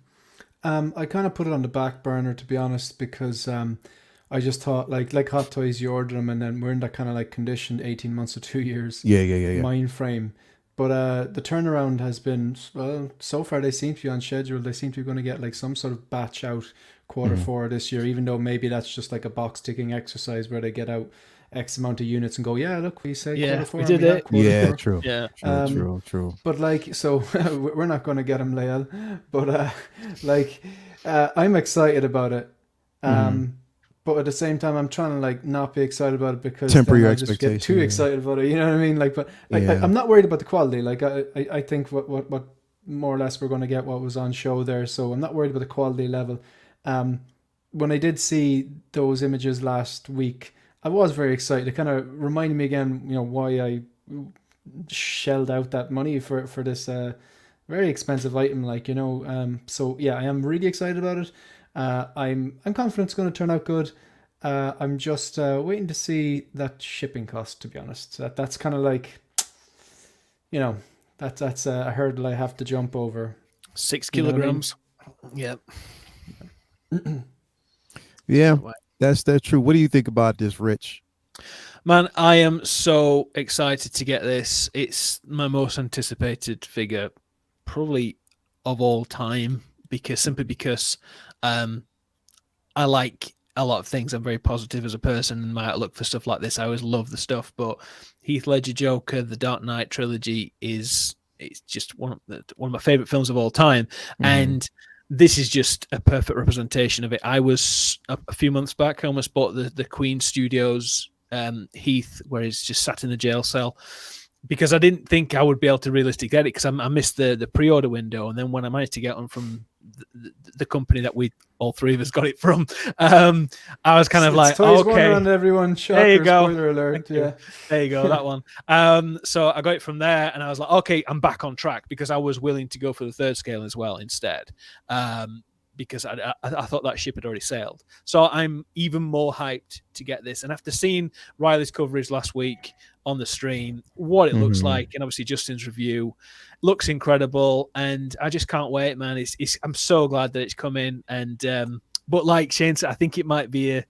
I kind of put it on the back burner, to be honest, because I just thought like Hot Toys, you order them and then we're in that kind of like conditioned 18 months or 2 years mind frame. But the turnaround has been, well, so far they seem to be on schedule. They seem to be going to get like some sort of batch out quarter four this year, even though maybe that's just like a box ticking exercise where they get out X amount of units and go, yeah, look, we said quarter four. We did it. Yeah, true. Yeah, true. But like, so we're not going to get him, Lael. But I'm excited about it. But at the same time, I'm trying to like not be excited about it because temper your I just expectation. get too excited about it. You know what I mean? Like, but like, I'm not worried about the quality. Like, I think what more or less we're going to get what was on show there. So I'm not worried about the quality level. when I did see those images last week, I was very excited. It kind of reminded me again, why I shelled out that money for this very expensive item. So yeah, I am really excited about it. I'm confident it's going to turn out good. I'm just waiting to see that shipping cost. To be honest, that's kind of like, that's a hurdle I have to jump over. 6 kilograms. Yep. Yeah, that's true. What do you think about this, Rich? Man, I am so excited to get this. It's my most anticipated figure, probably of all time, because I like a lot of things. I'm very positive as a person, and my outlook for stuff like this, I always love the stuff. But Heath Ledger Joker, the Dark Knight trilogy, it's just one of my favorite films of all time, and this is just a perfect representation of it. I was a few months back, I almost bought the Queen Studios Heath, where he's just sat in the jail cell, because I didn't think I would be able to realistically get it, because I missed the pre-order window. And then when I managed to get one from the company that we all three of us got it from, I was kind of like, okay, on everyone. Shocker, there you go. Spoiler alert. Yeah, there you go, that one. So I got it from there, and I was like, okay, I'm back on track, because I was willing to go for the third scale as well instead, because I thought that ship had already sailed. So I'm even more hyped to get this. And after seeing Riley's coverage last week on the stream, what it looks like, and obviously Justin's review, looks incredible, and I just can't wait, man. I'm so glad that it's coming. And but like Shane said, I think it might be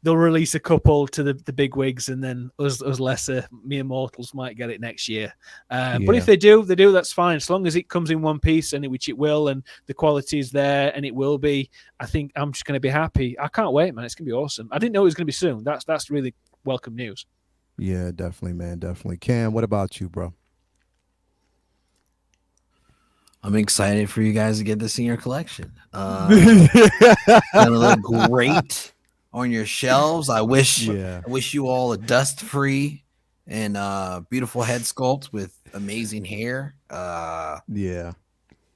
they'll release a couple to the big wigs, and then us lesser mere mortals might get it next year. But if they do, that's fine. As long as it comes in one piece, which it will, and the quality is there, and it will be, I think I'm just going to be happy. I can't wait, man. It's going to be awesome. I didn't know it was going to be soon. That's really welcome news. Yeah, definitely, man. Definitely. Cam, what about you, bro? I'm excited for you guys to get this in your collection. It's gonna look great on your shelves. I wish you all a dust-free and beautiful head sculpt with amazing hair.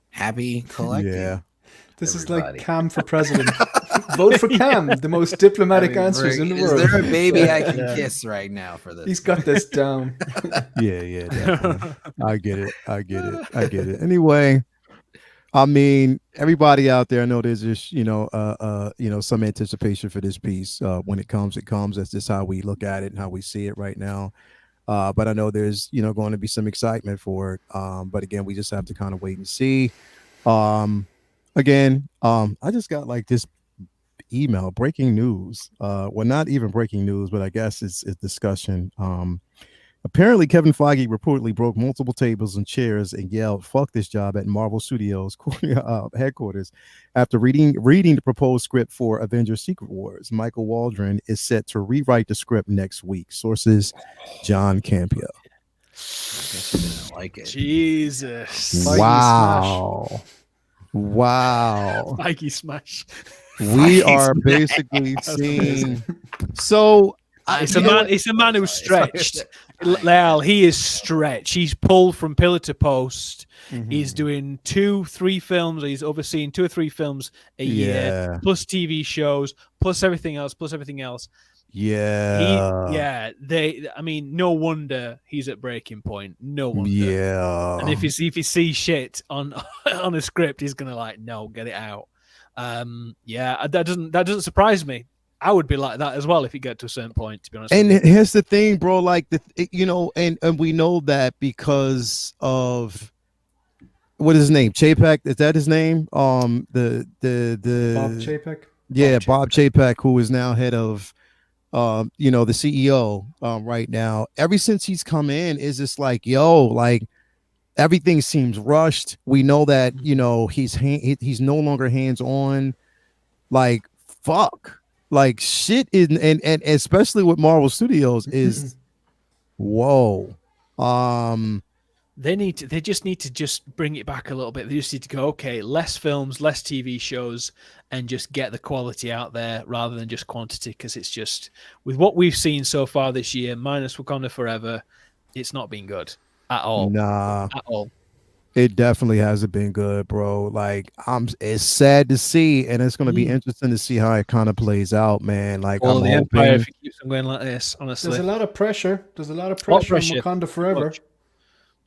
Happy collecting. Yeah. This is like Cam for president. Vote for Cam, the most diplomatic answers in the world. Is there a baby I can kiss right now for this? He's got this down. Yeah, definitely. I get it. Anyway, I mean, everybody out there, I know there's just, some anticipation for this piece. When it comes. That's just how we look at it and how we see it right now. But I know there's, going to be some excitement for it. But again, we just have to kind of wait and see. Again, I just got like this email, breaking news. Well, not even breaking news, but I guess it's discussion. Apparently, Kevin Feige reportedly broke multiple tables and chairs and yelled, "Fuck this job" at Marvel Studios headquarters after reading the proposed script for Avengers: Secret Wars. Michael Waldron is set to rewrite the script next week. Sources: John Campea. I guess you didn't like it. Jesus! Wow! Feige smash. We are basically seeing. So it's a man who's stretched. Lyle, he is stretched. He's pulled from pillar to post. He's doing 2-3 films. He's overseeing 2 or 3 films a year, plus TV shows, plus everything else. Yeah. No wonder he's at breaking point. No wonder. Yeah. And if you see shit on a script, he's gonna like, no, get it out. That doesn't surprise me. I would be like that as well if you get to a certain point, to be honest. And here's the thing, bro. Like and we know that because of what is his name? Chapek, is that his name? The Bob Chapek. Yeah, Bob Chapek, who is now head of the CEO right now. Ever since he's come in, is just like, everything seems rushed. We know that he's no longer hands on. Like, fuck. Like, shit is, and especially with Marvel Studios is whoa. They just need to bring it back a little bit. They just need to go, okay, less films, less TV shows, and just get the quality out there rather than just quantity, because it's just, with what we've seen so far this year, minus Wakanda Forever, it's not been good at all. Nah. At all. It definitely hasn't been good, bro. Like it's sad to see, and it's going to be interesting to see how it kind of plays out, man. Like All I'm the Empire, hoping if it keeps on going like this, honestly. There's a lot of pressure. There's a lot of What pressure on pressure? Wakanda Forever.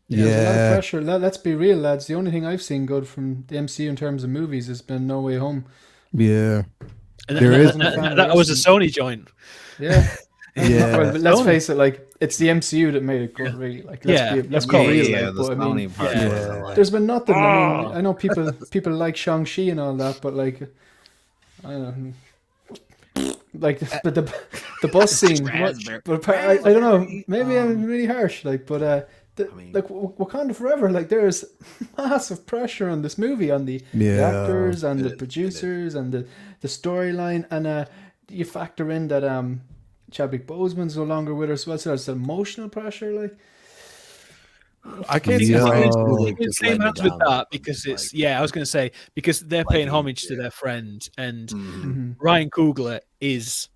Yeah. There's a lot of pressure. Let's be real, lads. The only thing I've seen good from the MCU in terms of movies has been No Way Home. Yeah. And There is that was a Sony joint. Yeah. Yeah. Well, but let's face it, like it's the MCU that made it good, really. Like let's be real. Yeah, Like, the but I Sony mean, part wasn't like. there's been nothing. I mean, I know people like Shang-Chi and all that, but like, I don't know. Like the bus scene, but I don't know. Maybe I'm really harsh, like, but like Wakanda Forever, like there's massive pressure on this movie, on the actors and the producers and the storyline, and you factor in that Chadwick Boseman's no longer with us, so it's emotional pressure, like. I can't see same hands with that because it's I was going to say because they're paying homage to their friend, and Ryan Coogler is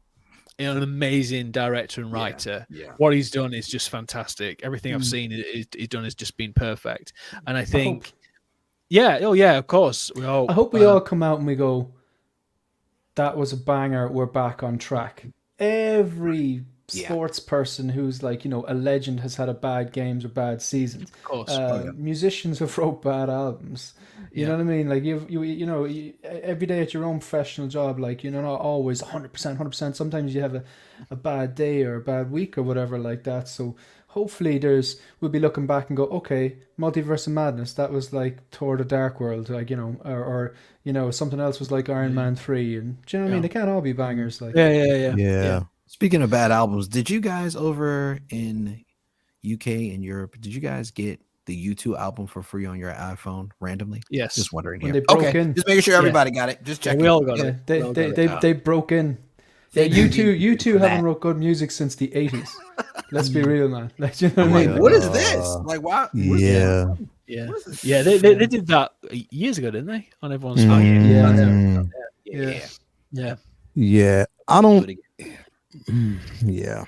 an amazing director and writer. What he's done is just fantastic. Everything I've seen he's done has just been perfect, and I think of course I hope we all come out and we go, that was a banger, we're back on track. Every sports person who's like, a legend has had a bad games or bad seasons. Of course. Musicians have wrote bad albums. You know what I mean? Like you every day at your own professional job, like, not always 100%. Sometimes you have a bad day or a bad week or whatever like that. So hopefully we'll be looking back and go, okay, Multiverse of Madness, that was like Thor the Dark World, like, or something else was like Iron Man 3. And do you know what I mean? They can't all be bangers. Like Yeah. Speaking of bad albums, did you guys over in UK and Europe, did you guys get the U2 album for free on your iPhone randomly? Yes. Just wondering when here. they broke in. Just making sure everybody got it. Just checking. We all got it. They broke in. U2 haven't wrote good music since the 80s. Let's be real, man. Like, you know what I mean? What is this? Like, why? Yeah. They did that years ago, didn't they? On everyone's phone. Yeah. I don't. Yeah.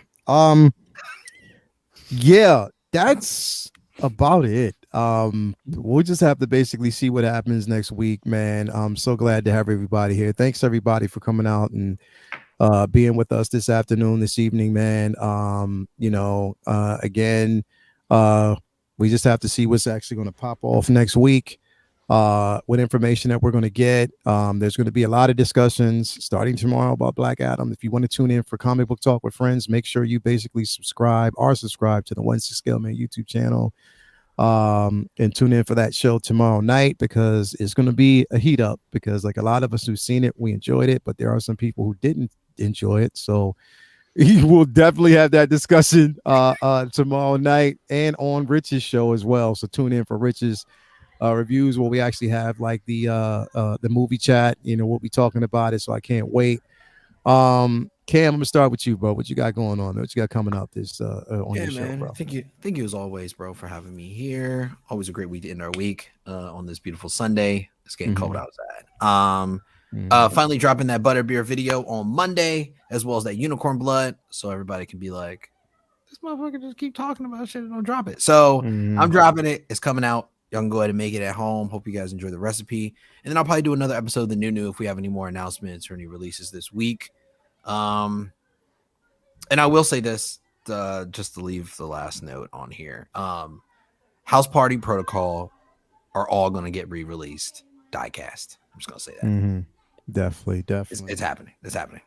Yeah, that's about it. We'll just have to basically see what happens next week, man. I'm so glad to have everybody here. Thanks everybody for coming out and being with us this afternoon, this evening, man. Again, we just have to see what's actually going to pop off next week. What information that we're going to get. There's going to be a lot of discussions starting tomorrow about Black Adam. If you want to tune in for Comic Book Talk with Friends, make sure you basically subscribe to the 1-6 Scale Man YouTube channel, and tune in for that show tomorrow night, because it's going to be a heat up, because like a lot of us who've seen it, we enjoyed it, but there are some people who didn't enjoy it. So you will definitely have that discussion tomorrow night and on Rich's show as well. So tune in for Rich's reviews, where we actually have like the movie chat. We'll be talking about it, so I can't wait. Cam, I'm gonna start with you, bro. What you got going on? What you got coming up this on your show, bro? Thank you as always, bro, for having me here. Always a great week to end our week on this beautiful Sunday. It's getting cold outside. Finally dropping that butterbeer video on Monday, as well as that unicorn blood, so everybody can be like, this motherfucker just keep talking about shit and don't drop it. So I'm dropping it. It's coming out. Y'all can go ahead and make it at home. Hope you guys enjoy the recipe. And then I'll probably do another episode of the new if we have any more announcements or any releases this week. And I will say this, just to leave the last note on here. House Party Protocol are all going to get re-released. Diecast. I'm just going to say that. Definitely. It's happening. It's happening.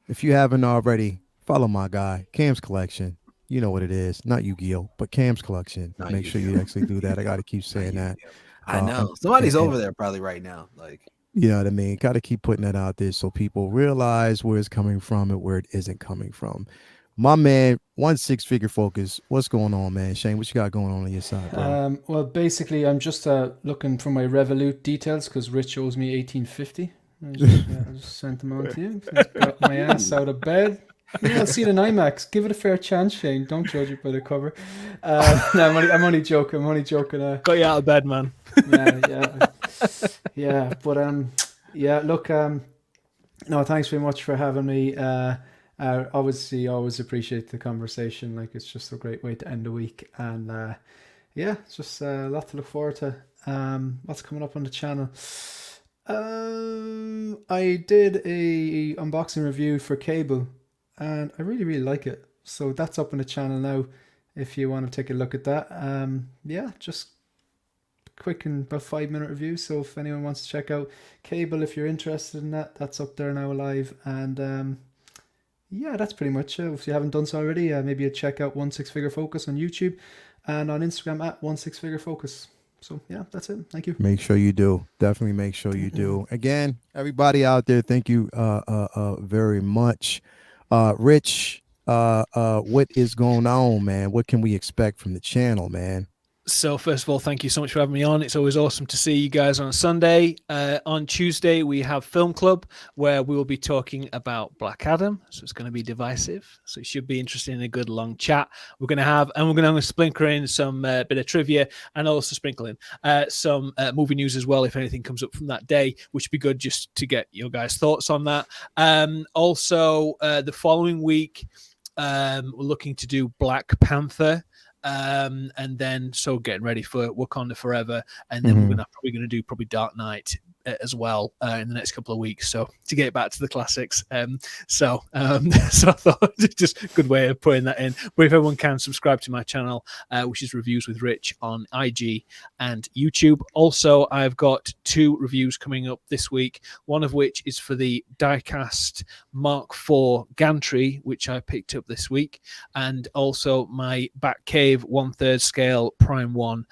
If you haven't already, follow my guy, Cam's Collection. You know what it is. Not Yu-Gi-Oh, but Cam's Collection. Make sure you actually do that. I got to keep saying that. I know. Somebody's over there probably right now. Like, you know what I mean? Got to keep putting that out there so people realize where it's coming from and where it isn't coming from. My man, 1-6 Figure Focus. What's going on, man? Shane, what you got going on your side, bro? Well, basically, I'm just looking for my Revolut details, because Rich owes me $18.50. I just sent them on to you. Got my ass out of bed. I'll see it in IMAX. Give it a fair chance, Shane. Don't judge it by the cover. No, I'm only joking. Got you out of bed, man. Yeah. But look. No, thanks very much for having me. Obviously, always appreciate the conversation. Like, it's just a great way to end the week, and it's just a lot to look forward to. What's coming up on the channel? I did a unboxing review for Cable, and I really like it. So that's up on the channel now. If you want to take a look at that, yeah, just quick and about 5-minute review. So if anyone wants to check out Cable, if you're interested in that, that's up there now live. And yeah, that's pretty much it. If you haven't done so already, maybe you check out 16Figure Focus on YouTube and on Instagram at 16Figure Focus. So yeah, that's it. Thank you. Make sure you do. Definitely make sure you do. Again, everybody out there, thank you very much. Rich, what is going on, man? What can we expect from the channel, man? So first of all, thank you so much for having me on. It's always awesome to see you guys on a Sunday. On Tuesday, we have Film Club, where we will be talking about Black Adam. So it's going to be divisive. So it should be interesting in a good long chat. We're going to have sprinkle in some bit of trivia, and also sprinkle in some movie news as well, if anything comes up from that day, which would be good just to get your guys' thoughts on that. Also, the following week, we're looking to do Black Panther. And then getting ready for Wakanda Forever, and then we're probably going to do Dark Knight as well in the next couple of weeks, so to get back to the classics. So I thought just a good way of putting that in. But if everyone can subscribe to my channel, which is Reviews with Rich on IG and YouTube. Also, I've got 2 reviews coming up this week, one of which is for the Diecast Mark IV gantry, which I picked up this week, and also my Batcave 1/3 scale Prime 1,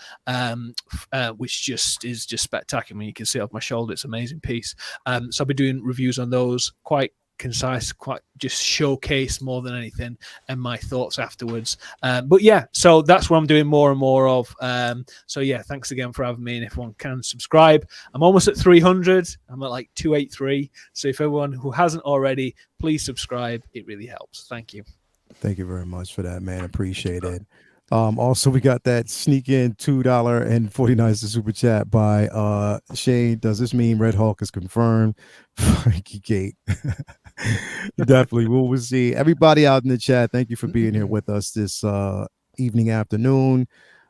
which is just spectacular. I mean, you can see it off my shoulder. It's an amazing piece. So I'll be doing reviews on those, quite concise, quite just showcase more than anything, and my thoughts afterwards. But yeah, so that's what I'm doing more and more of. So yeah, thanks again for having me. And if one can subscribe, I'm almost at 300. I'm at like 283. So if everyone who hasn't already, please subscribe. It really helps. Thank you. Thank you very much for that, man. Appreciate it. Also, we got that sneak in $2.49 super chat by Shane. Does this mean Red Hulk is confirmed? Frankie Gate. Definitely. We'll see. Everybody out in the chat, thank you for being here with us this evening, afternoon.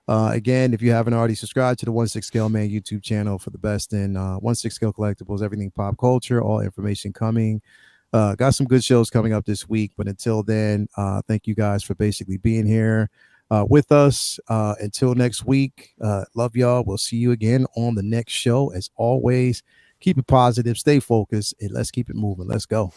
Again, if you haven't already subscribed to the 16 Scale Man YouTube channel for the best in 16 Scale collectibles, everything pop culture, all information coming. Got some good shows coming up this week, but until then, thank you guys for basically being here with us. Until next week, love y'all. We'll see you again on the next show. As always, keep it positive, stay focused, and let's keep it moving. Let's go.